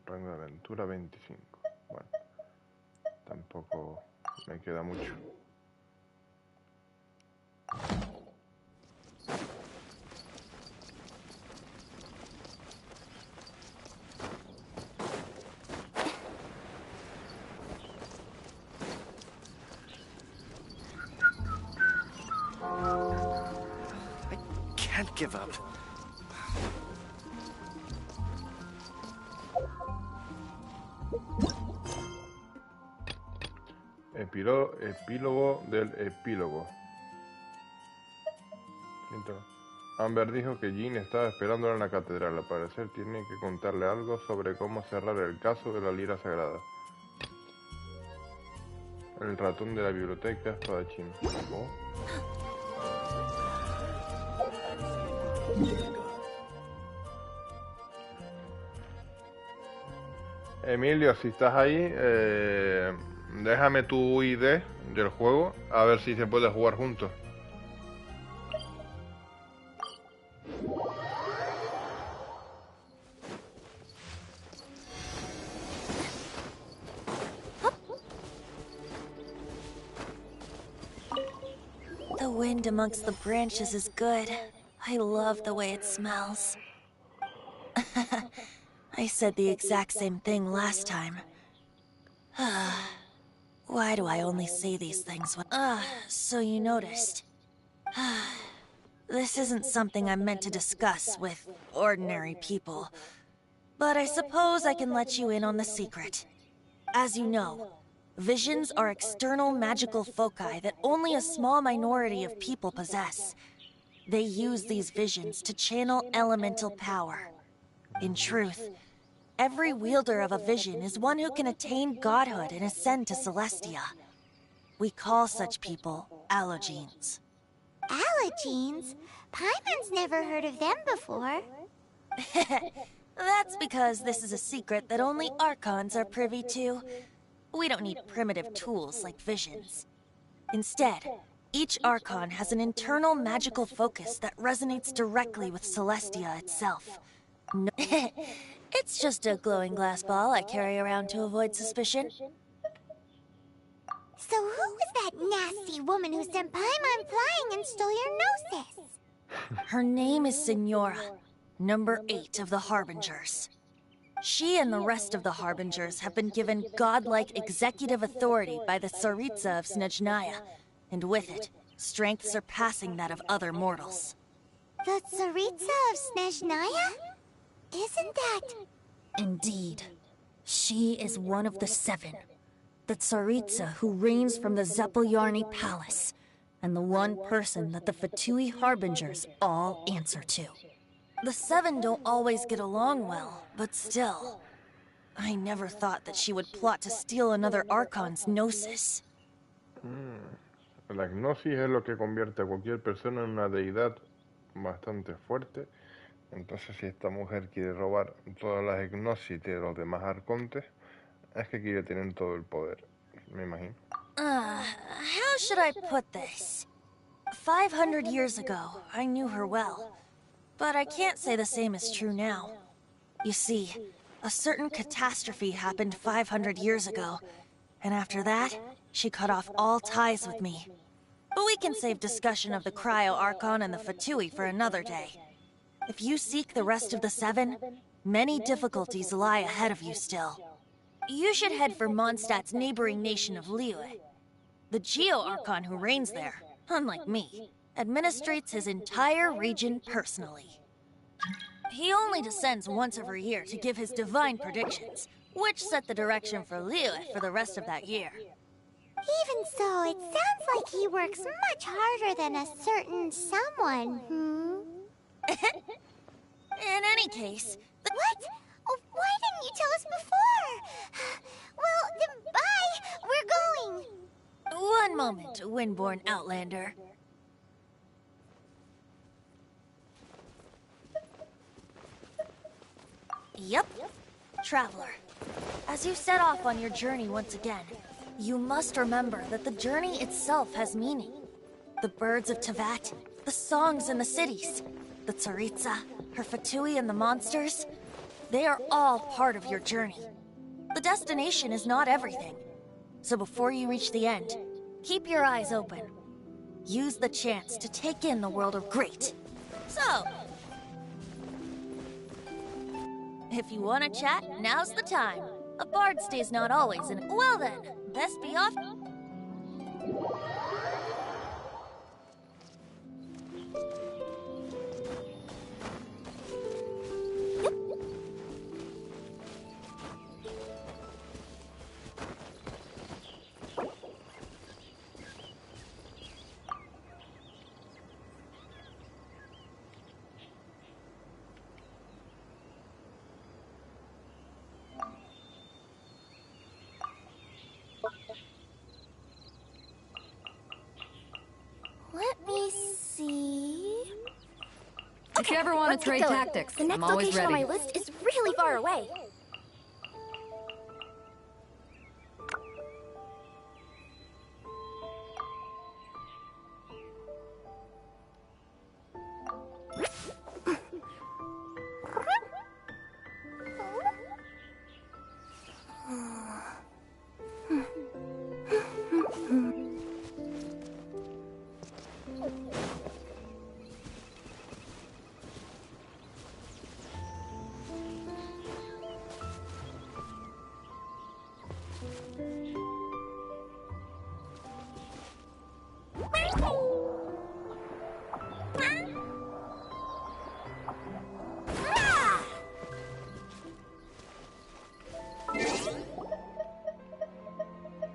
Rango de aventura 25. Bueno, tampoco me queda mucho. Can't give up. Epílogo del epílogo. Amber dijo que Jean estaba esperándola en la catedral. Al parecer tiene que contarle algo sobre cómo cerrar el caso de la lira sagrada. El ratón de la biblioteca espadachín. ¿Oh? Emilio, si estás ahí, déjame tu ID del juego, a ver si se puede jugar juntos. The wind amongst the branches is good. I love the way it smells. I said the exact same thing last time. Why do I only say these things when... so you noticed. This isn't something I'm meant to discuss with ordinary people. But I suppose I can let you in on the secret. As you know, visions are external magical foci that only a small minority of people possess. They use these visions to channel elemental power. In truth, every wielder of a vision is one who can attain godhood and ascend to Celestia. We call such people allogenes. Allogenes? Paimon's never heard of them before. That's because this is a secret that only Archons are privy to. We don't need primitive tools like visions. Instead, each Archon has an internal magical focus that resonates directly with Celestia itself. No it's just a glowing glass ball I carry around to avoid suspicion. So who was that nasty woman who sent Paimon flying and stole your gnosis? Her name is Signora, number 8 of the Harbingers. She and the rest of the Harbingers have been given godlike executive authority by the Tsaritsa of Snezhnaya, and with it, strength surpassing that of other mortals. The Tsaritsa of Snezhnaya? Isn't that... Indeed. She is one of the 7. The Tsaritsa who reigns from the Zeppeljärni Palace, and the one person that the Fatui Harbingers all answer to. The 7 don't always get along well, but still. I never thought that she would plot to steal another Archon's gnosis. La gnosis es lo que convierte a cualquier persona en una deidad bastante fuerte. Entonces, si esta mujer quiere robar todas las gnosis de los demás arcontes, es que quiere tener todo el poder, me imagino. How should I put this? 500 years ago, I knew her well. But I can't say the same is true now. You see, a certain catastrophe happened 500 years ago, and after that, she cut off all ties with me. But we can save discussion of the Cryo Archon and the Fatui for another day. If you seek the rest of the 7, many difficulties lie ahead of you still. You should head for Mondstadt's neighboring nation of Liyue. The Geo-Archon who reigns there, unlike me, administrates his entire region personally. He only descends once every year to give his divine predictions, which set the direction for Liyue for the rest of that year. Even so, it sounds like he works much harder than a certain someone, In any case... What? Oh, why didn't you tell us before? Well, then bye! We're going! One moment, Windborn Outlander. Yep, Traveler. As you set off on your journey once again, you must remember that the journey itself has meaning. The birds of Tevat, the songs in the cities, the Tsaritsa, her Fatui and the monsters, they are all part of your journey. The destination is not everything. So before you reach the end, keep your eyes open. Use the chance to take in the world of great. So, if you want to chat, now's the time. A bard stays not always in... Well then, best be off... Let me see... If you ever want to trade tactics, the next I'm always location ready. on my list is really far away.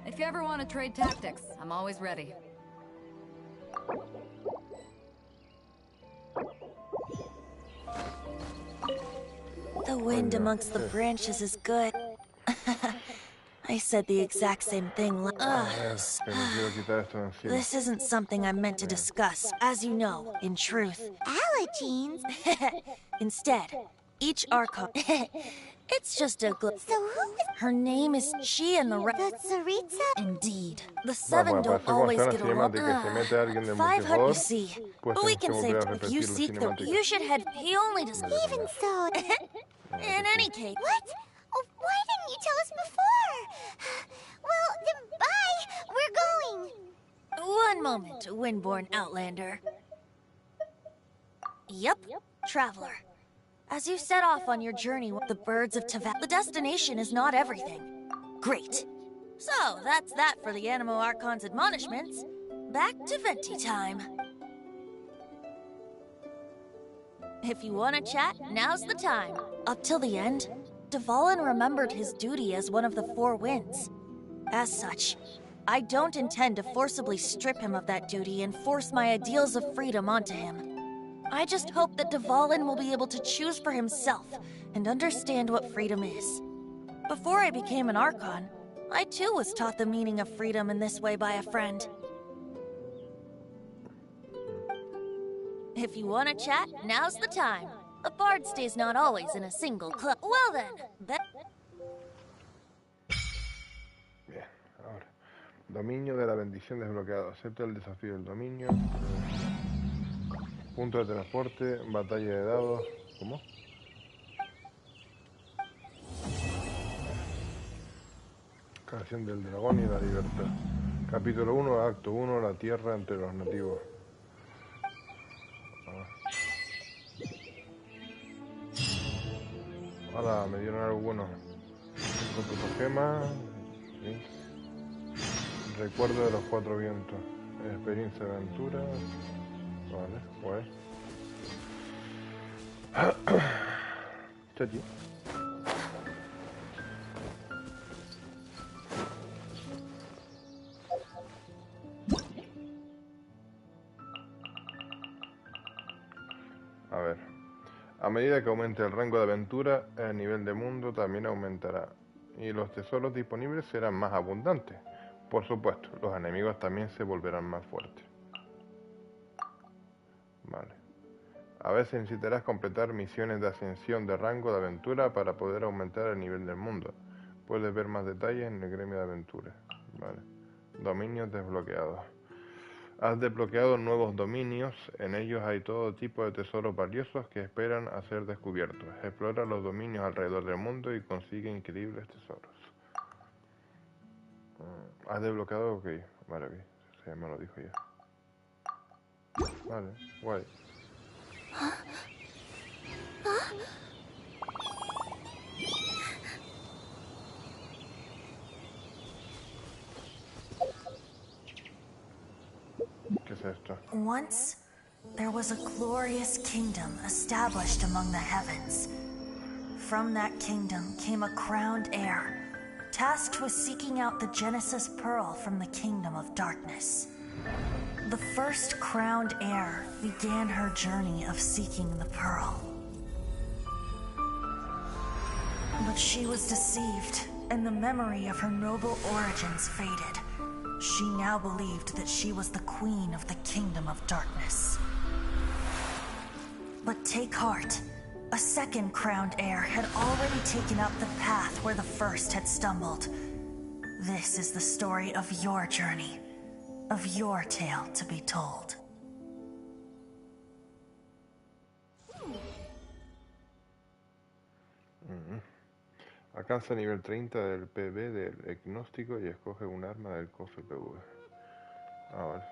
If you ever want to trade tactics, I'm always ready. The wind amongst the branches is good. I said the exact same thing. This isn't something I'm meant to discuss, as you know, in truth. Allergenes? Instead, each Archon... It's just a So who is... Her name is She and the The Tsaritsa? Indeed. The seven don't always get along. 500, you see. But we can save... If you seek the... You should head... He only does... Even so... In any case... What? Oh, why didn't you tell us before? Well, then bye! We're going! One moment, Windborn Outlander. Yep, Traveler. As you set off on your journey with the birds of Tevat, the destination is not everything. Great. So, that's that for the Animo Archon's admonishments. Back to Venti time. If you want to chat, now's the time. Up till the end, Dvalin remembered his duty as one of the Four Winds. As such, I don't intend to forcibly strip him of that duty and force my ideals of freedom onto him. I just hope that Dvalin will be able to choose for himself and understand what freedom is. Before I became an Archon, I too was taught the meaning of freedom in this way by a friend. If you want to chat, now's the time. A bard stays not always in a single club. Well then, Bien, ahora. Dominio de la bendición desbloqueado. Acepta el desafío del dominio. Punto de transporte, batalla de dados. ¿Cómo? Canción del dragón y la libertad. Capítulo 1, acto 1, la tierra entre los nativos. Ahora me dieron algo bueno. Gemas. ¿Sí? Recuerdo de los cuatro vientos. Experiencia de aventura. Vale, pues. Chachi. A ver. A medida que aumente el rango de aventura, el nivel de mundo también aumentará. Y los tesoros disponibles serán más abundantes. Por supuesto, los enemigos también se volverán más fuertes. Vale. A veces necesitarás completar misiones de ascensión de rango de aventura para poder aumentar el nivel del mundo. Puedes ver más detalles en el gremio de aventura. Vale. Dominios desbloqueados. Has desbloqueado nuevos dominios. En ellos hay todo tipo de tesoros valiosos que esperan a ser descubiertos. Explora los dominios alrededor del mundo y consigue increíbles tesoros. Has desbloqueado, ok. Vale, bien. Sí, me lo dijo ya. Vale, guay. ¿Qué es esto? Once, there was a glorious kingdom established among the heavens. From that kingdom came a crowned heir, tasked with seeking out the Genesis Pearl from the kingdom of darkness. The first crowned heir began her journey of seeking the pearl. But she was deceived, and the memory of her noble origins faded. She now believed that she was the queen of the kingdom of darkness. But take heart. A second crowned heir had already taken up the path where the first had stumbled. This is the story of your journey, of your tale to be told. Alcanza nivel 30 del PV del gnóstico y escoge un arma del cofre PV. Ah, vale.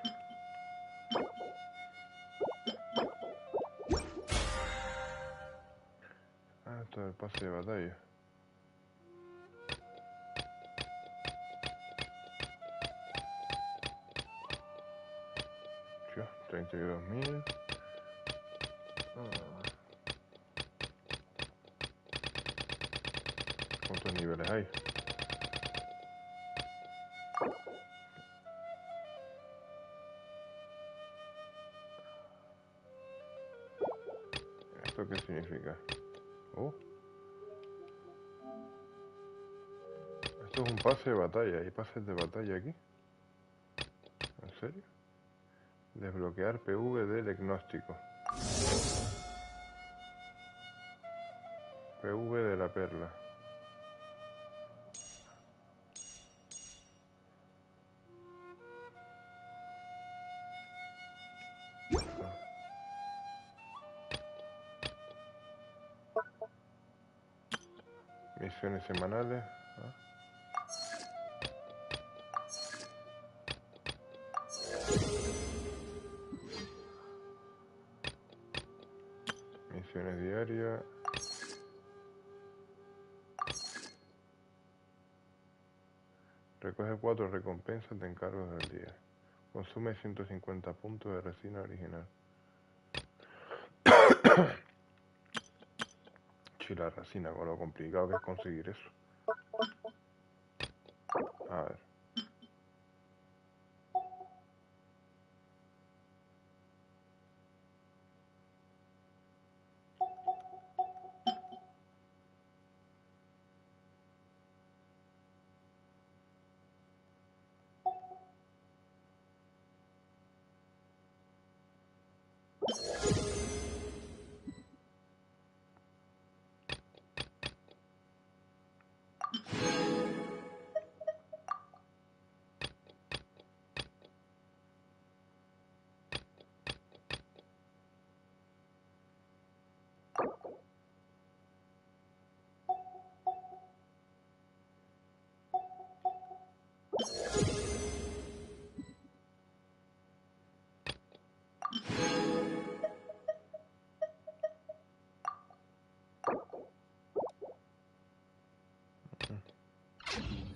Ah, esto es el pase de batalla. Yo, 32.000. ¿Cuántos niveles hay? ¿Esto qué significa? Oh. Esto es un pase de batalla. ¿Hay pases de batalla aquí? ¿En serio? Desbloquear PV del gnóstico. PV de la perla. Misiones semanales. Misiones diarias. Recoge 4 recompensas de encargos del día. Consume 150 puntos de resina original. Sí, la resina, con lo complicado que es conseguir eso. A ver.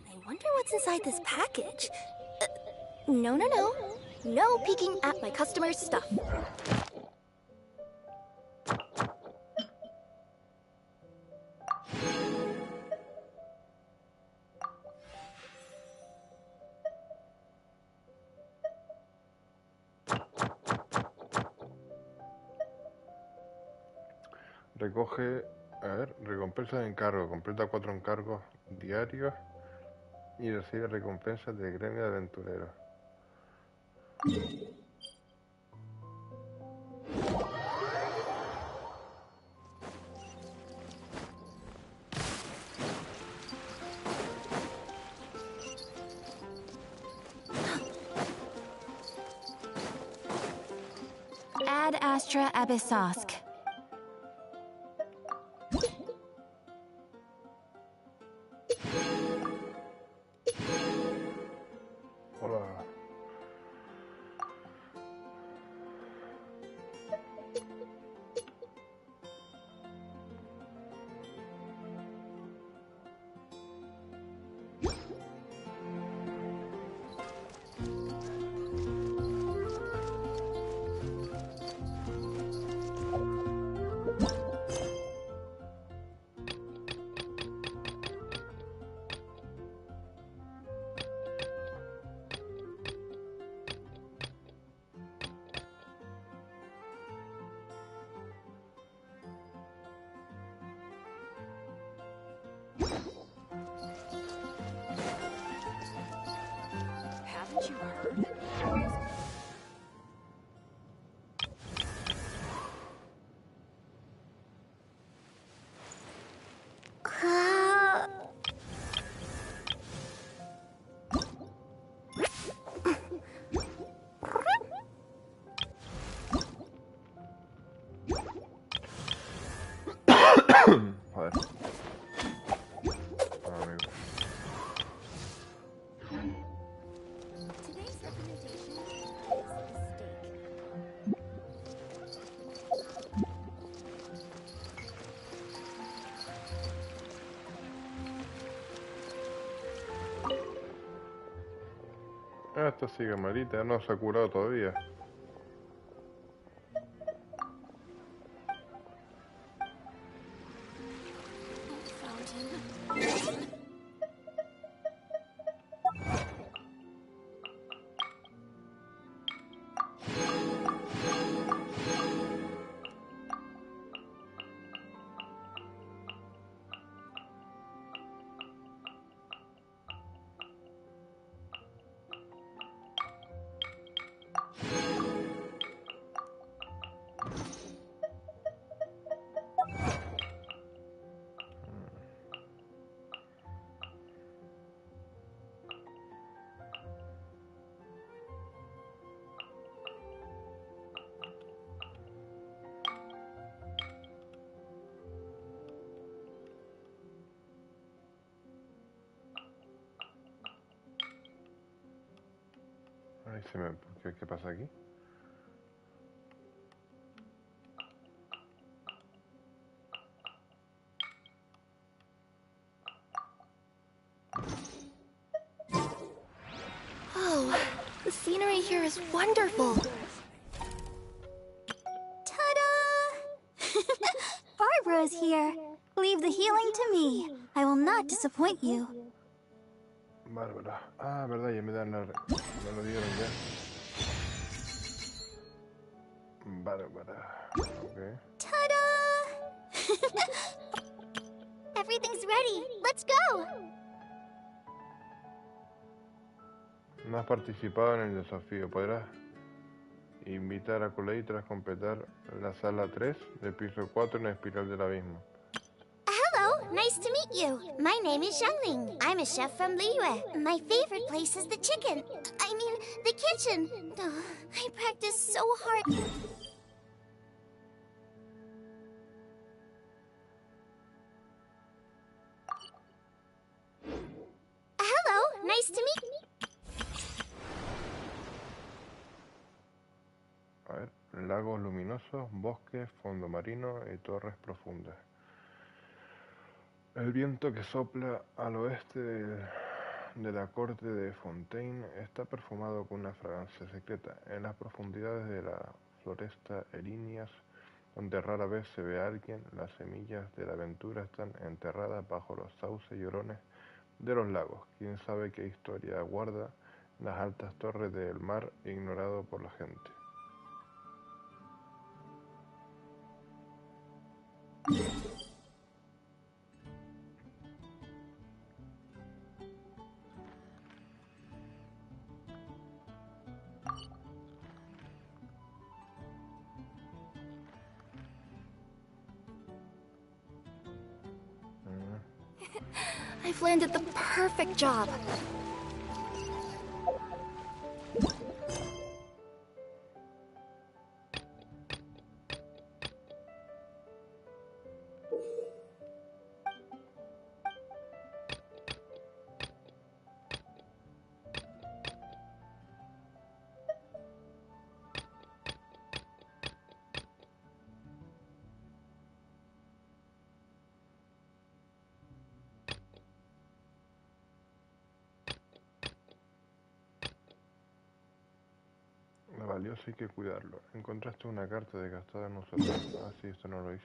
I wonder what's inside this package. No. No peeking at my customers' stuff. Recoge, a ver, recompensa de encargo. Completa 4 encargos diarios y recibe recompensas del gremio de aventureros. Ad Astra Abyssosk. Hola. Haven't you heard? Joder. Amigo. Today's recommendation is a steak. Esta sigue malita, no se ha curado todavía. Ay, ¿qué pasa aquí? Oh, the scenery here is wonderful. Ta-da! Barbara is here. Leave the healing to me. I will not disappoint you. Bárbara. Ah, verdad, ya me lo dieron ya. Bárbara. Ok. Ta-da! Everything's ready. Let's go. No has participado en el desafío. Podrás invitar a Coley tras completar la sala 3 del piso 4 en la espiral del abismo. Hello, nice to meet you. My name is Xiangling. I'm a chef from Liyue. My favorite place is the chicken. I mean, the kitchen. Oh, I practice so hard. Hello, nice to meet you. A ver, lagos luminosos, bosques, fondo marino y torres profundas. El viento que sopla al oeste de la corte de Fontaine está perfumado con una fragancia secreta. En las profundidades de la floresta Erinias, donde rara vez se ve a alguien, las semillas de la aventura están enterradas bajo los sauces llorones de los lagos. Quién sabe qué historia guarda las altas torres del mar ignorado por la gente. I've landed the perfect job. Lo valioso hay que cuidarlo. Encontraste una carta desgastada en un sótano. Ah, sí, esto no lo hice.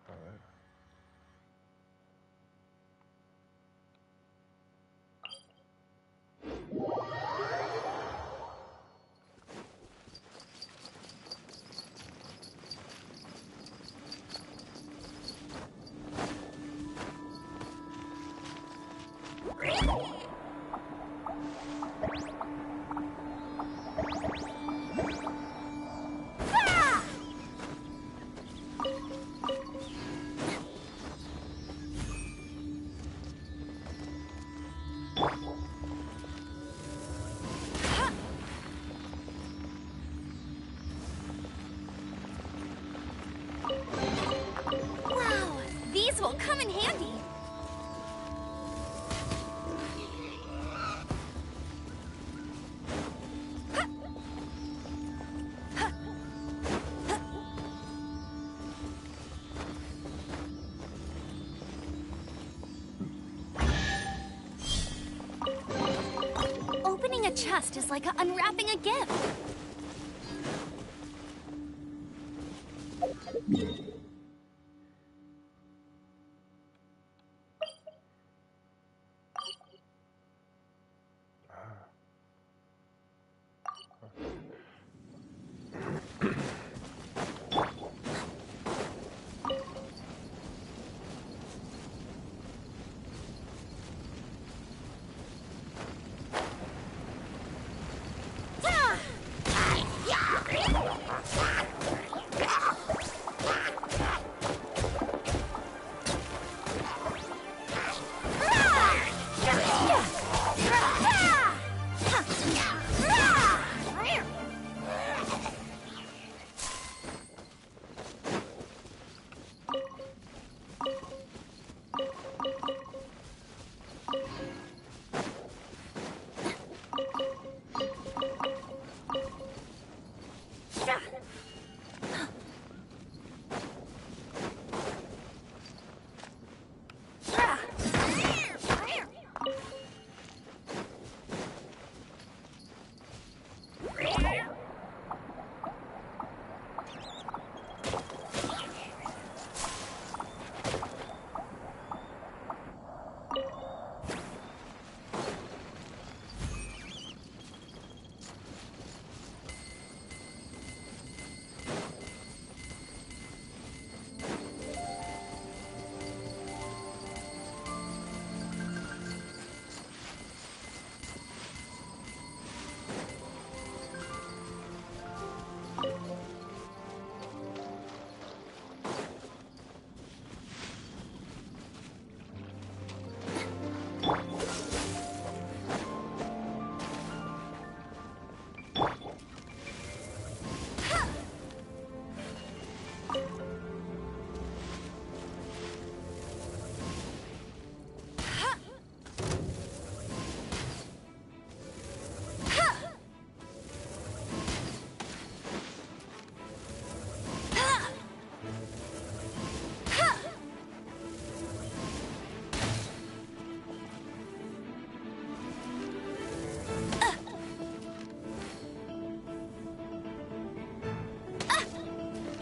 A ver. Wow, these will come in handy. Opening a chest is like unwrapping a gift.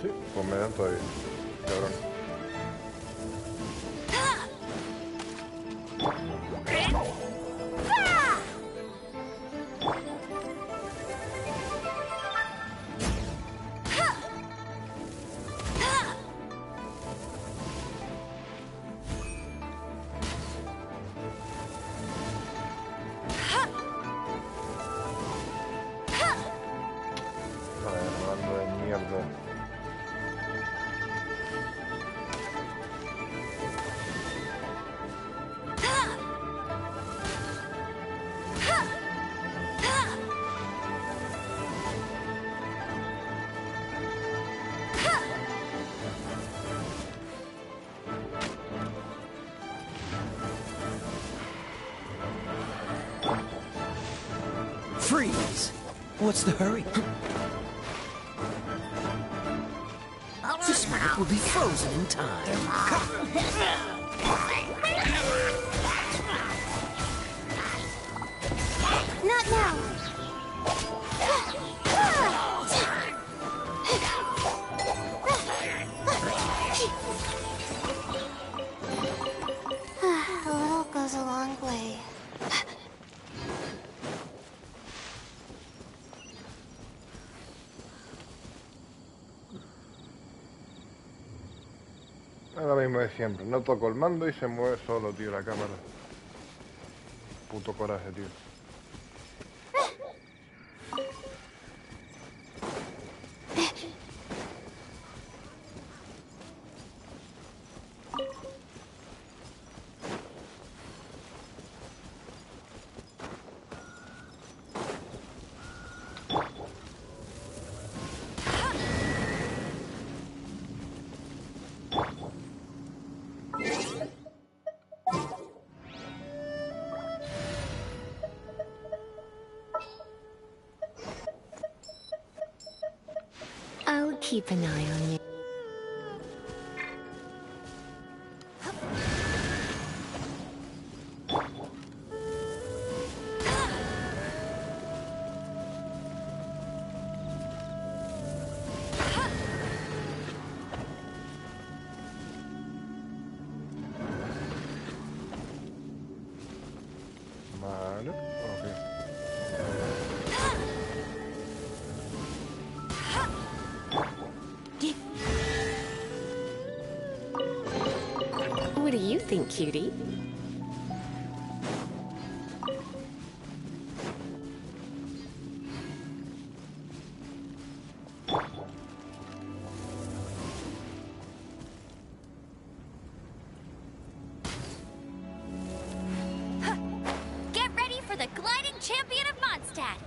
Sí, pues me dan todavía, cabrón. Bando de mierda. Freeze! What's the hurry? This map will be frozen in time. Not now. A little goes a long way. Es lo mismo de siempre. No toco el mando y se mueve solo, tío, la cámara. Puto coraje, tío. I'll keep an eye on you. Vale, ok. What do you think, cutie? Get ready for the gliding champion of Mondstadt!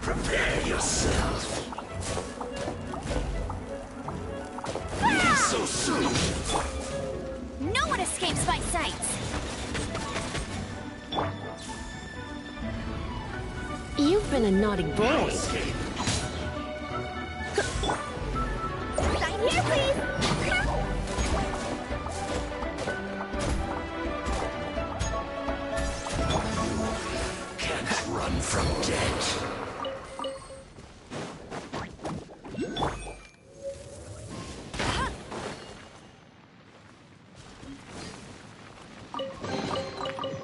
Prepare yourself. So soon. No one escapes my sights! You've been a naughty boy. Sign here, please! Can't run from death.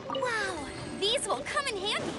Wow, these will come in handy!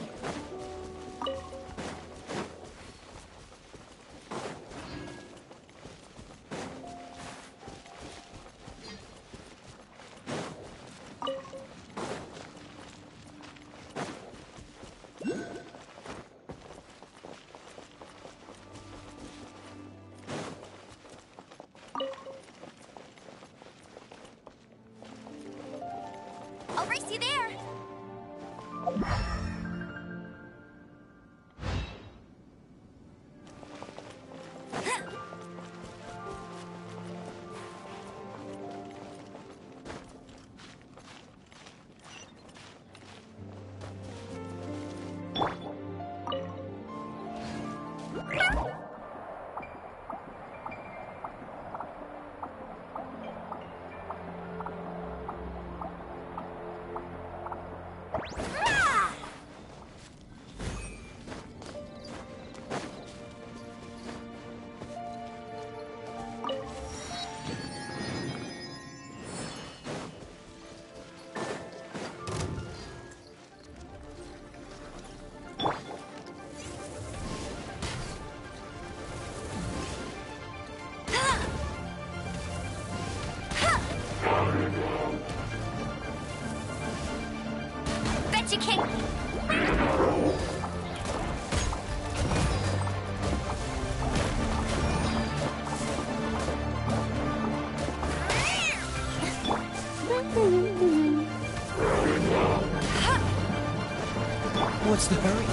What's the hurry?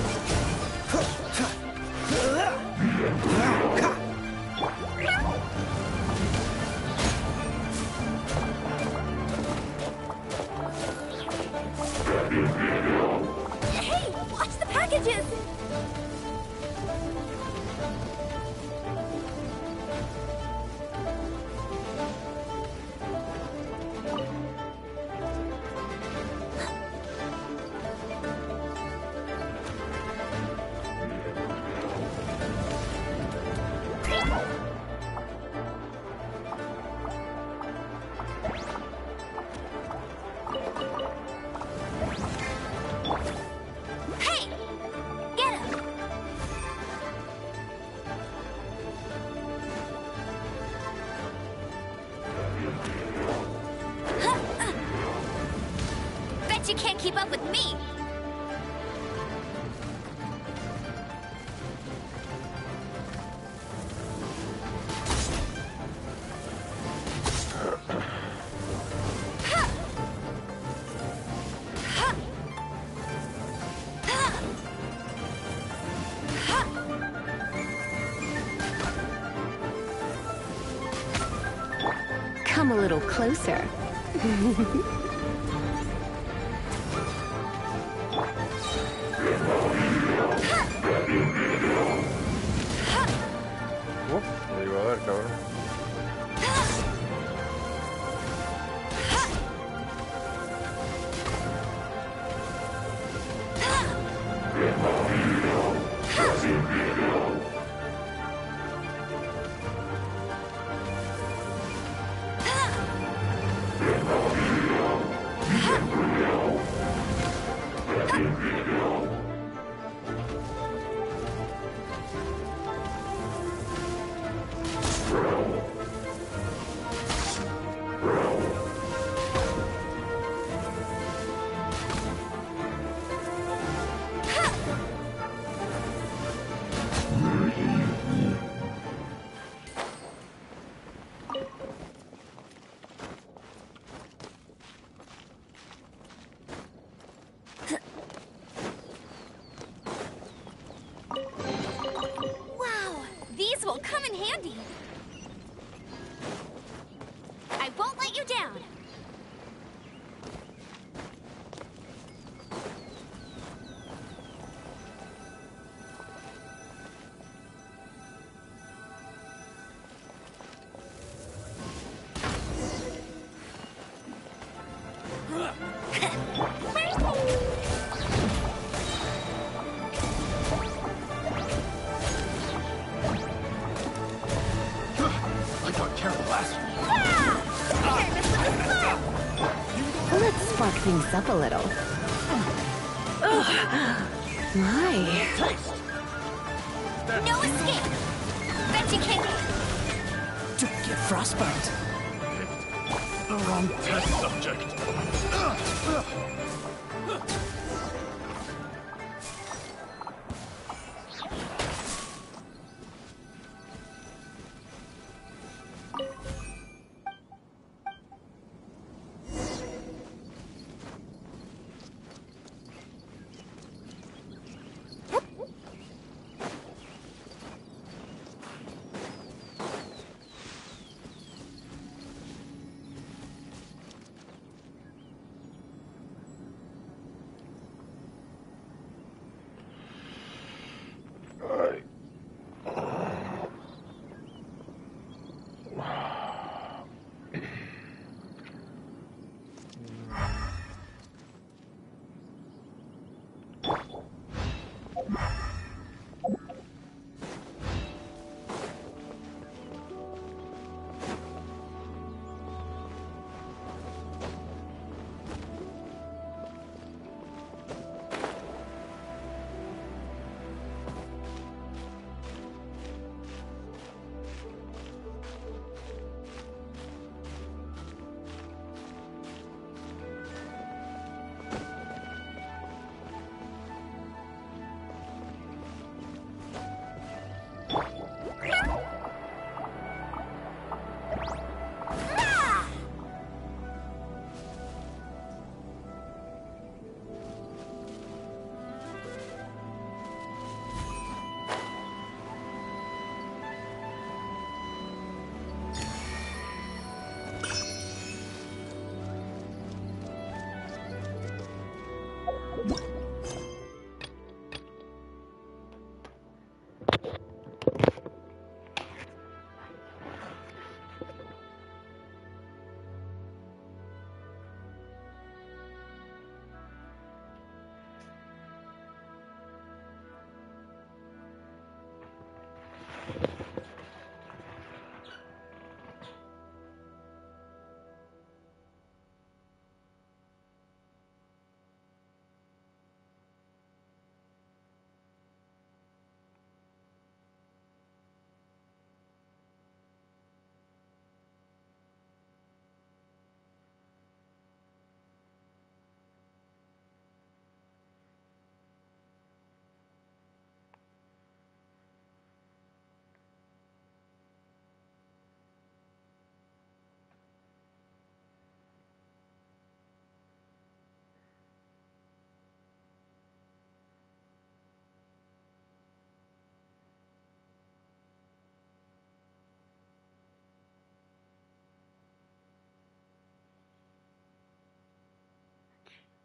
Hey, watch the packages! Hey! Get him! Bet you can't keep up with me! Come a little closer. Le iba a dar, cabrón. Wow, these will come in handy. I won't let you down. I got careful last week. Let's spark things up a little. My. No escape! Bet you can't. Don't get frostbite. The wrong test subject.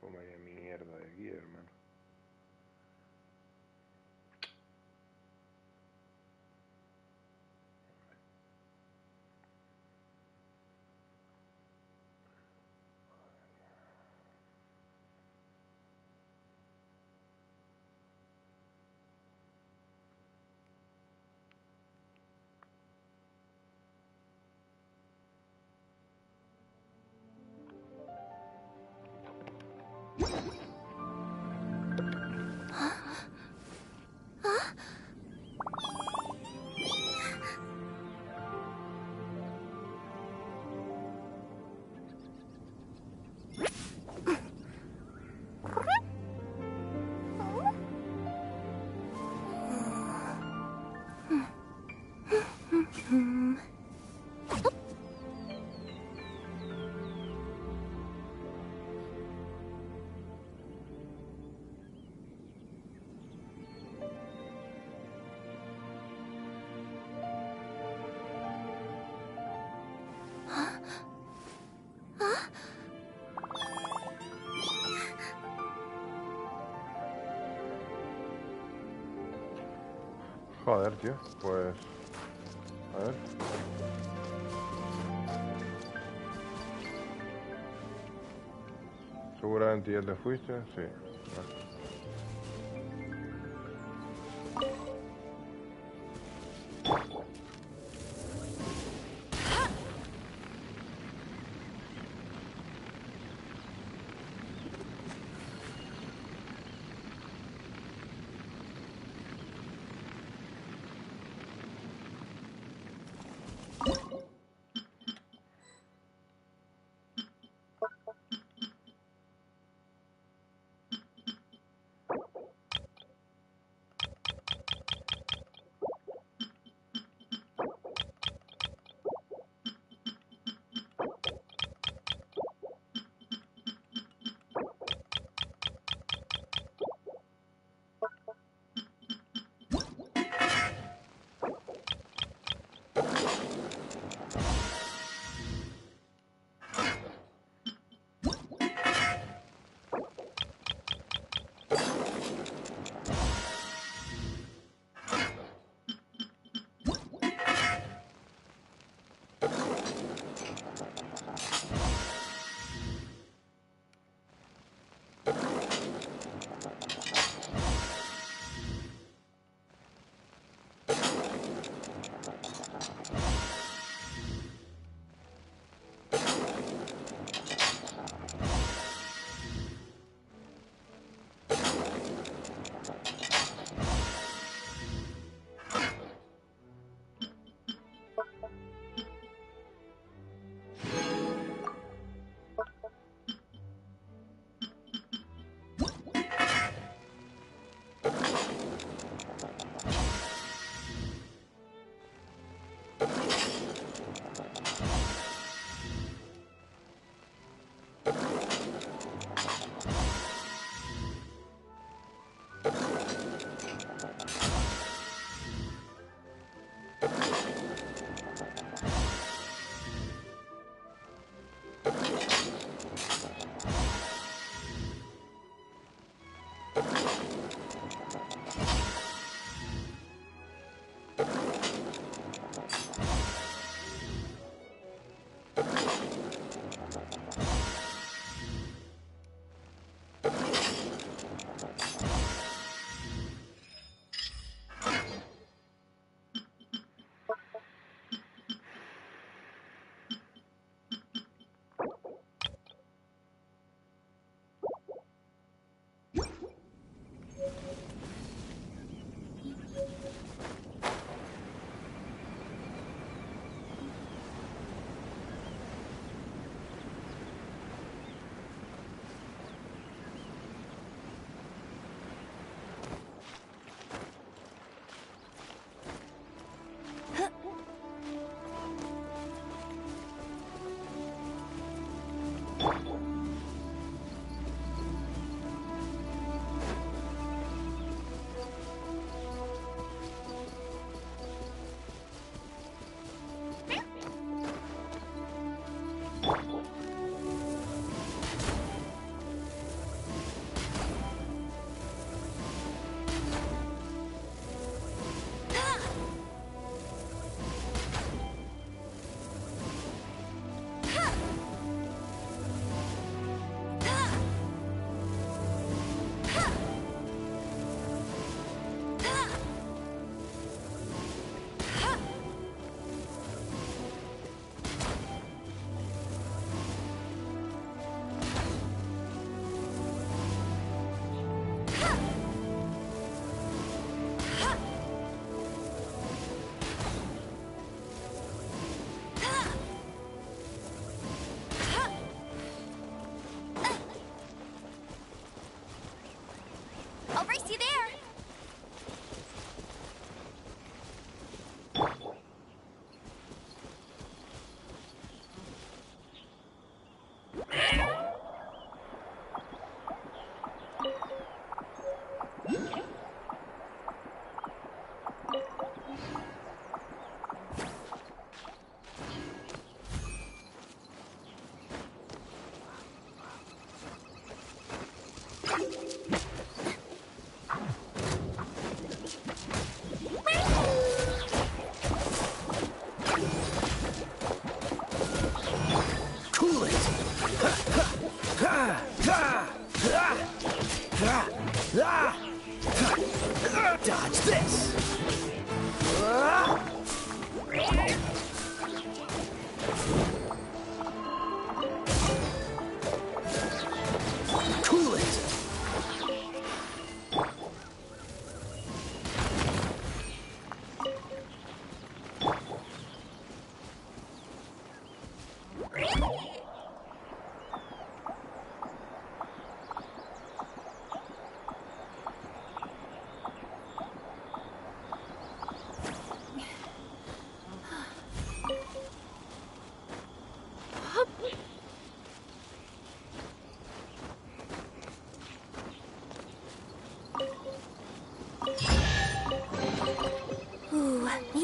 Pues vaya mierda de guía, hermano. Joder, tío, pues... A ver... Seguramente ya te fuiste, sí. Vale.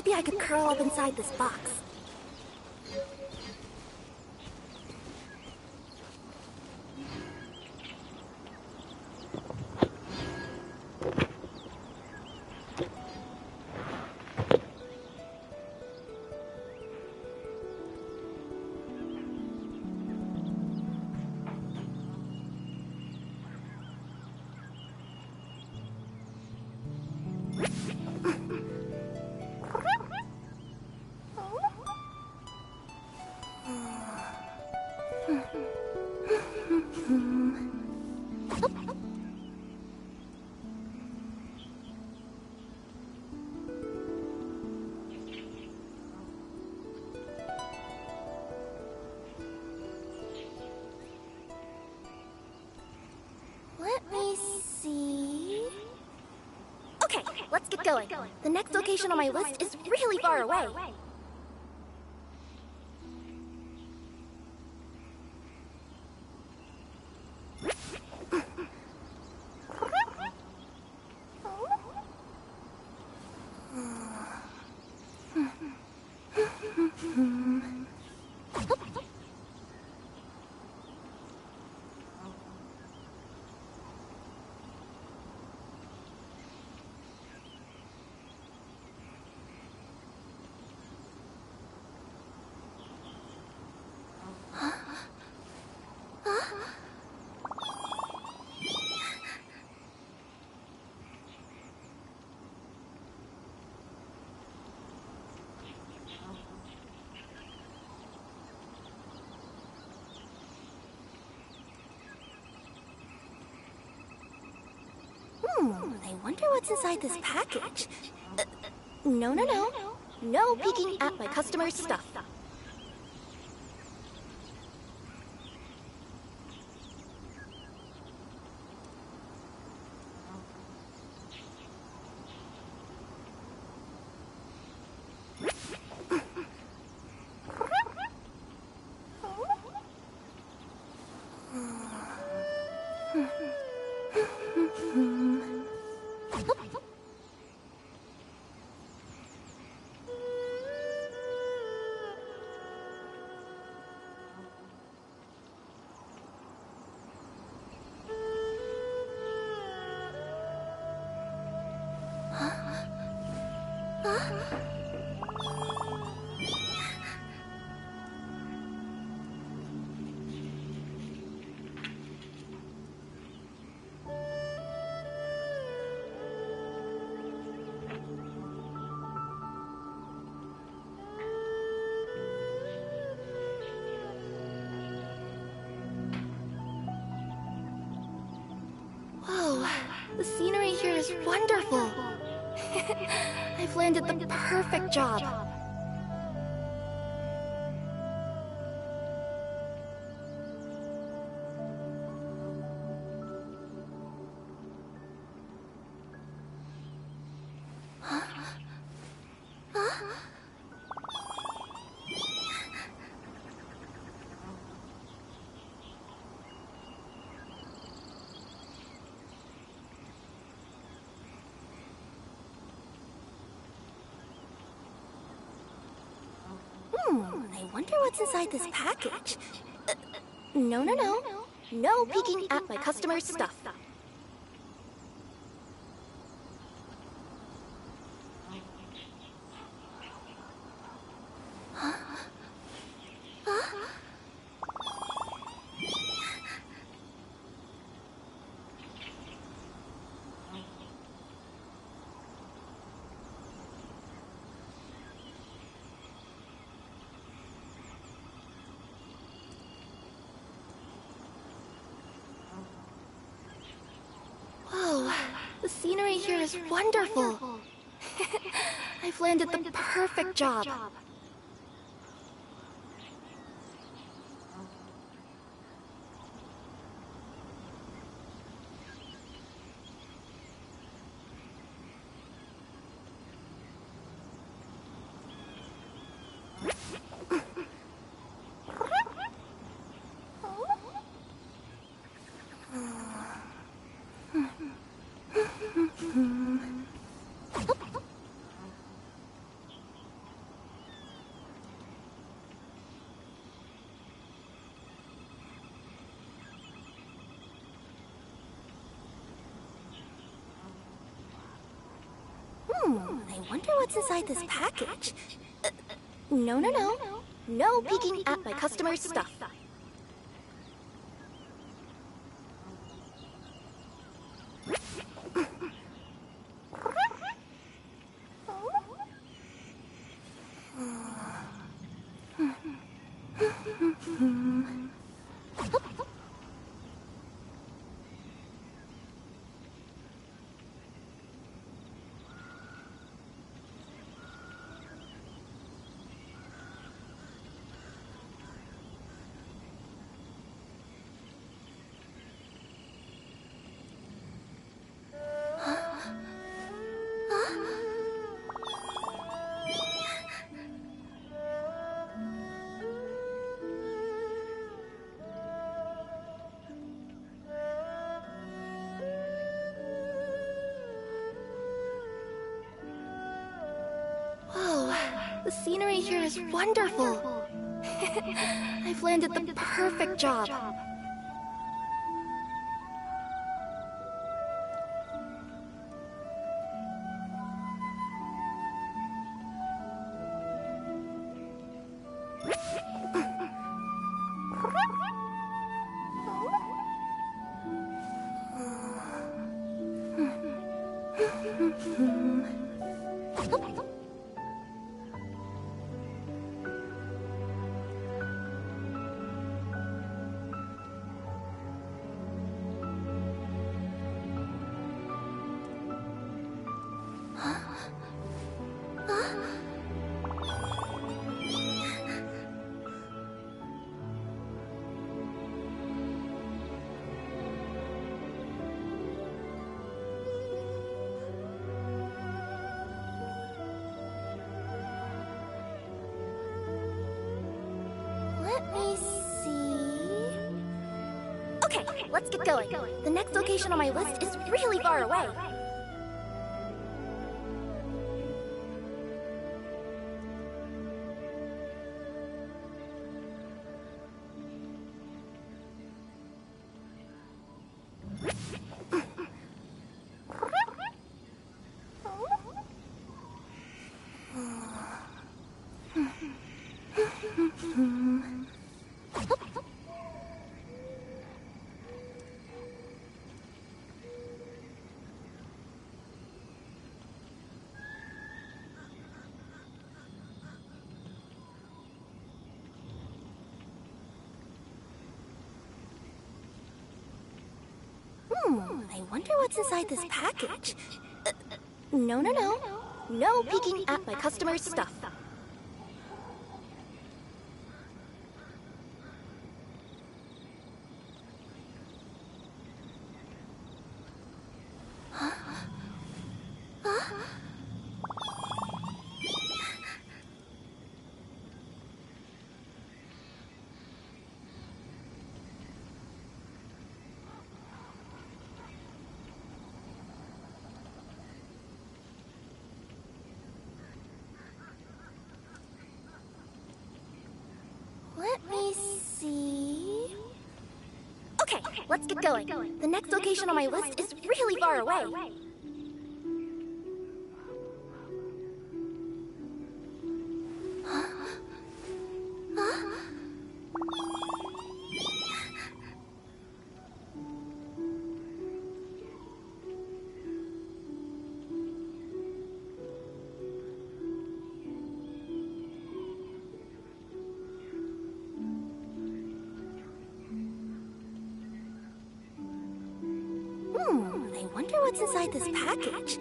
Maybe I could curl up inside this box. Let me see... Okay, let's get going. The next location on my list is really far away. I wonder what's inside this package. No. No peeking at my customer's stuff. Whoa, the scenery here is wonderful. I've landed the perfect job. I wonder what's inside this package. No. No peeking at my customer's stuff. Whoa, the scenery here is wonderful. I've landed the perfect job. I wonder what's inside this package. No, no, no. No peeking at my customer's stuff. Whoa, the scenery here is wonderful. I've landed the perfect job. Let me see... Okay, let's get going. The next location on my list is really far away. I wonder what's inside this package. No, no, no. No peeking at my customer's stuff. Let me see... Okay, let's get going. The next location on my list is really far away. I wonder what's inside this package.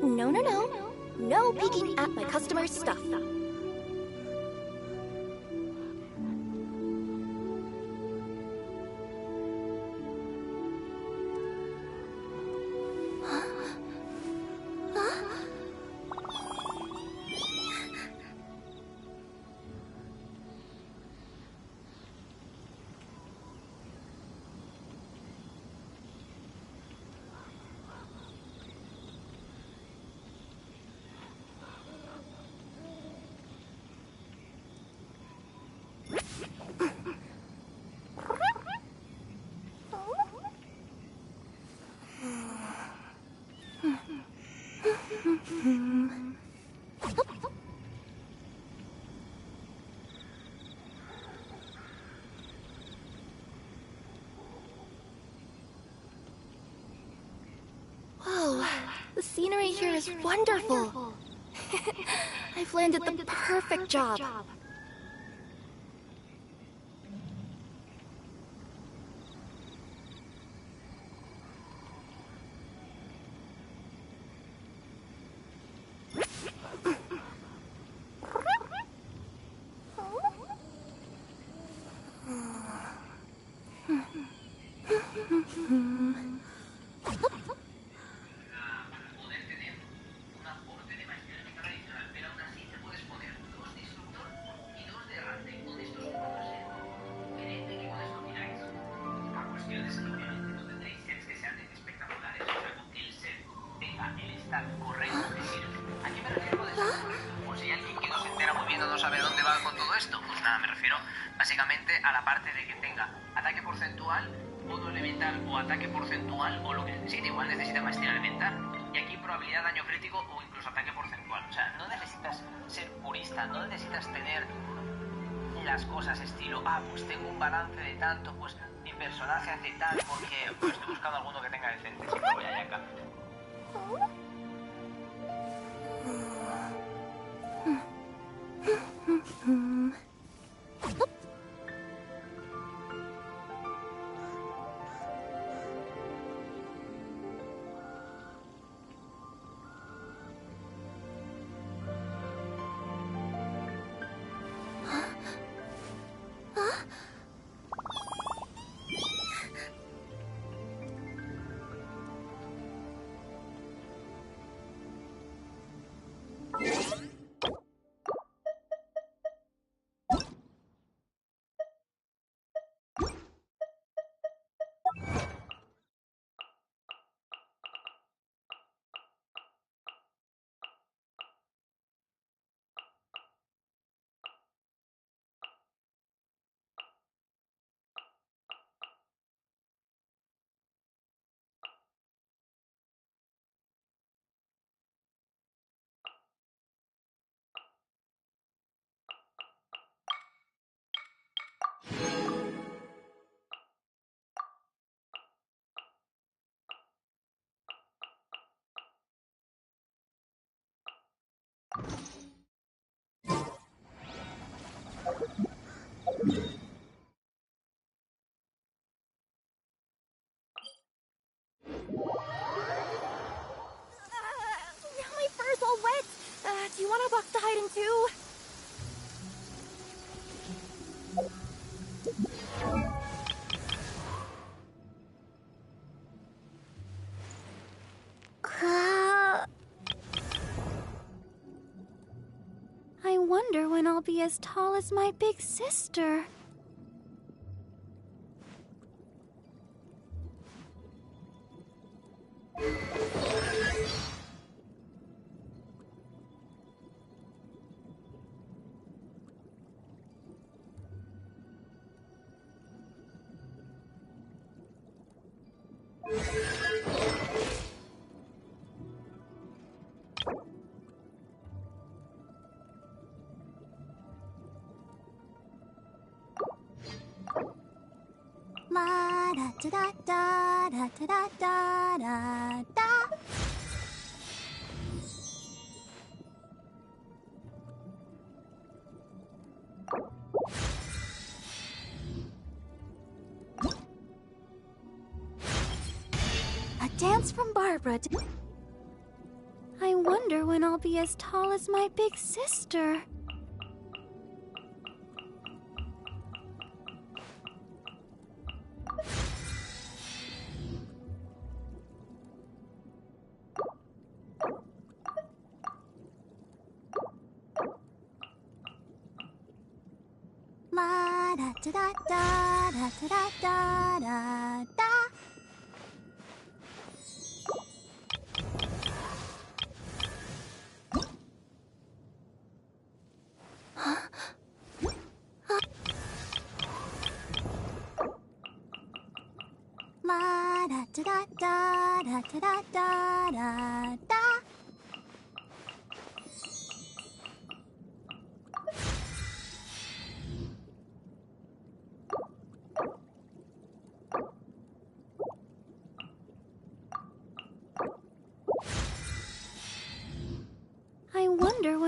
No, no, no. No peeking at my customer's stuff. Whoa, the scenery here is wonderful. I've landed the perfect job. Básicamente a la parte de que tenga ataque porcentual, modo elemental o ataque porcentual o lo que necesite. Igual necesita maestría elemental. Y aquí probabilidad, daño crítico o incluso ataque porcentual. O sea, no necesitas ser purista, no necesitas tener las cosas estilo, pues tengo un balance de tanto, pues mi personaje hace tal, porque pues, estoy buscando alguno que tenga decente. Siempre voy allá acá. Now my fur's all wet. Do you want a box to hide in too? I wonder when I'll be as tall as my big sister. La da da da da da da da da da. A dance from Barbara. I wonder when I'll be as tall as my big sister. La da da da da da da da da. La da da da da da da da da da.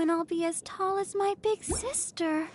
when I'll be as tall as my big sister.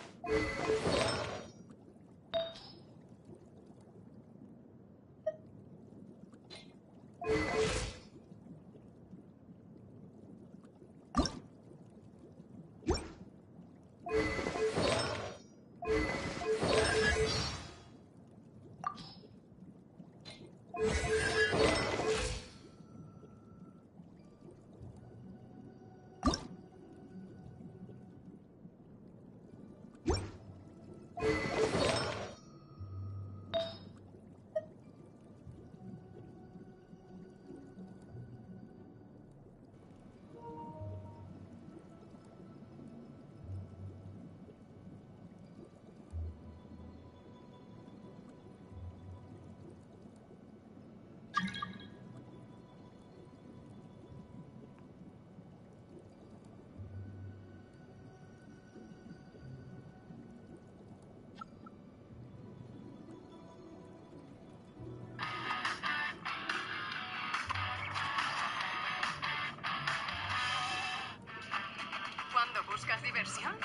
Cuando buscas diversión,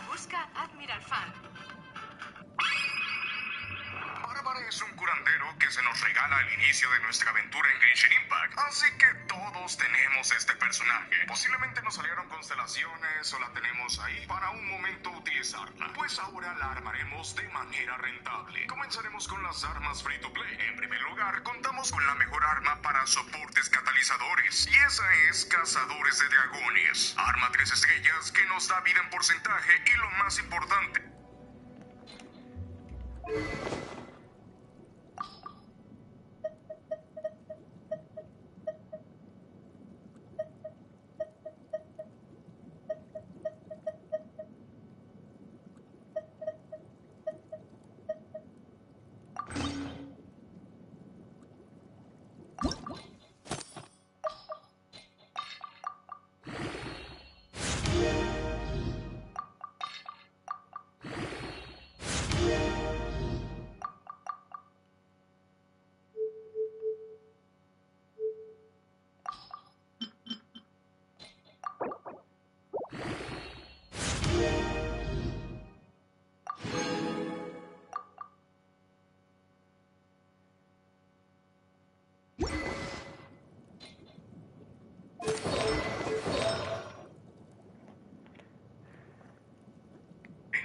busca Admiral Fan. Bárbara es un curandero que se nos regala al inicio de nuestra aventura en Genshin Impact, así que todos tenemos este personaje. Posiblemente nos salieron constelaciones o la tenemos ahí para un momento utilizarla, pues ahora la armaremos de manera rentable. Comenzaremos con las armas free to play. En primer lugar, contamos con la mejor arma para soportes catalizadores, y esa es Cazadores de Dragones. Arma 3 estrellas que nos da vida en porcentaje y lo más importante,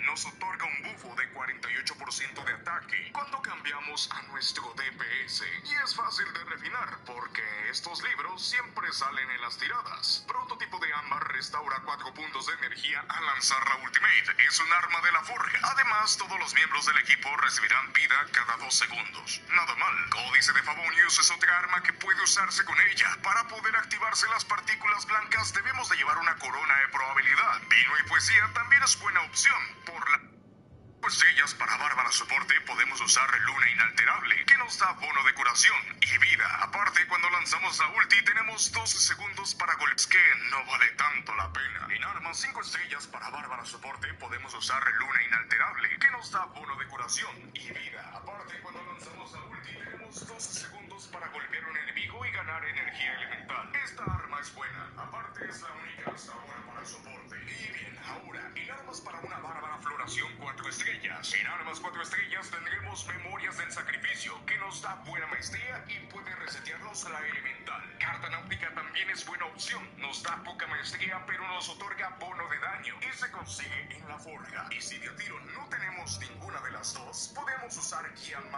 nos otorga un bufo de 48% de ataque cuando cambiamos a nuestro DPS. Y es fácil de refinar, porque estos libros siempre salen en las tiradas. Prototipo de ámbar restaura 4 puntos de energía al lanzar la ultimate. Es un arma de la forja. Además, todos los miembros del equipo recibirán vida cada 2 segundos. Nada mal. Códice de Favonius es otra arma que puede usarse con ella. Para poder activarse las partículas blancas debemos de llevar una corona de probabilidad. Vino y poesía también es buena opción. Por la estrellas para Bárbara soporte podemos usar Luna Inalterable, que nos da bono de curación y vida. Aparte, cuando lanzamos la ulti tenemos 12 segundos para golpes, que no vale tanto la pena. En armas 5 estrellas para Bárbara soporte podemos usar Luna Inalterable, que nos da bono de curación y vida. Aparte, cuando lanzamos la ulti tenemos 12 segundos para golpear a un enemigo y ganar energía elemental. Esta arma es buena. Aparte, es la única hasta ahora para soporte. Y bien, ahora, en armas para una Bárbara floración 4 estrellas. En armas 4 estrellas tendremos Memorias del Sacrificio, que nos da buena maestría y puede resetearnos la elemental. Carta náutica también es buena opción. Nos da poca maestría, pero nos otorga bono de daño y se consigue en la forja. Y si de a tiro no tenemos ninguna de las dos, podemos usar guía mágica.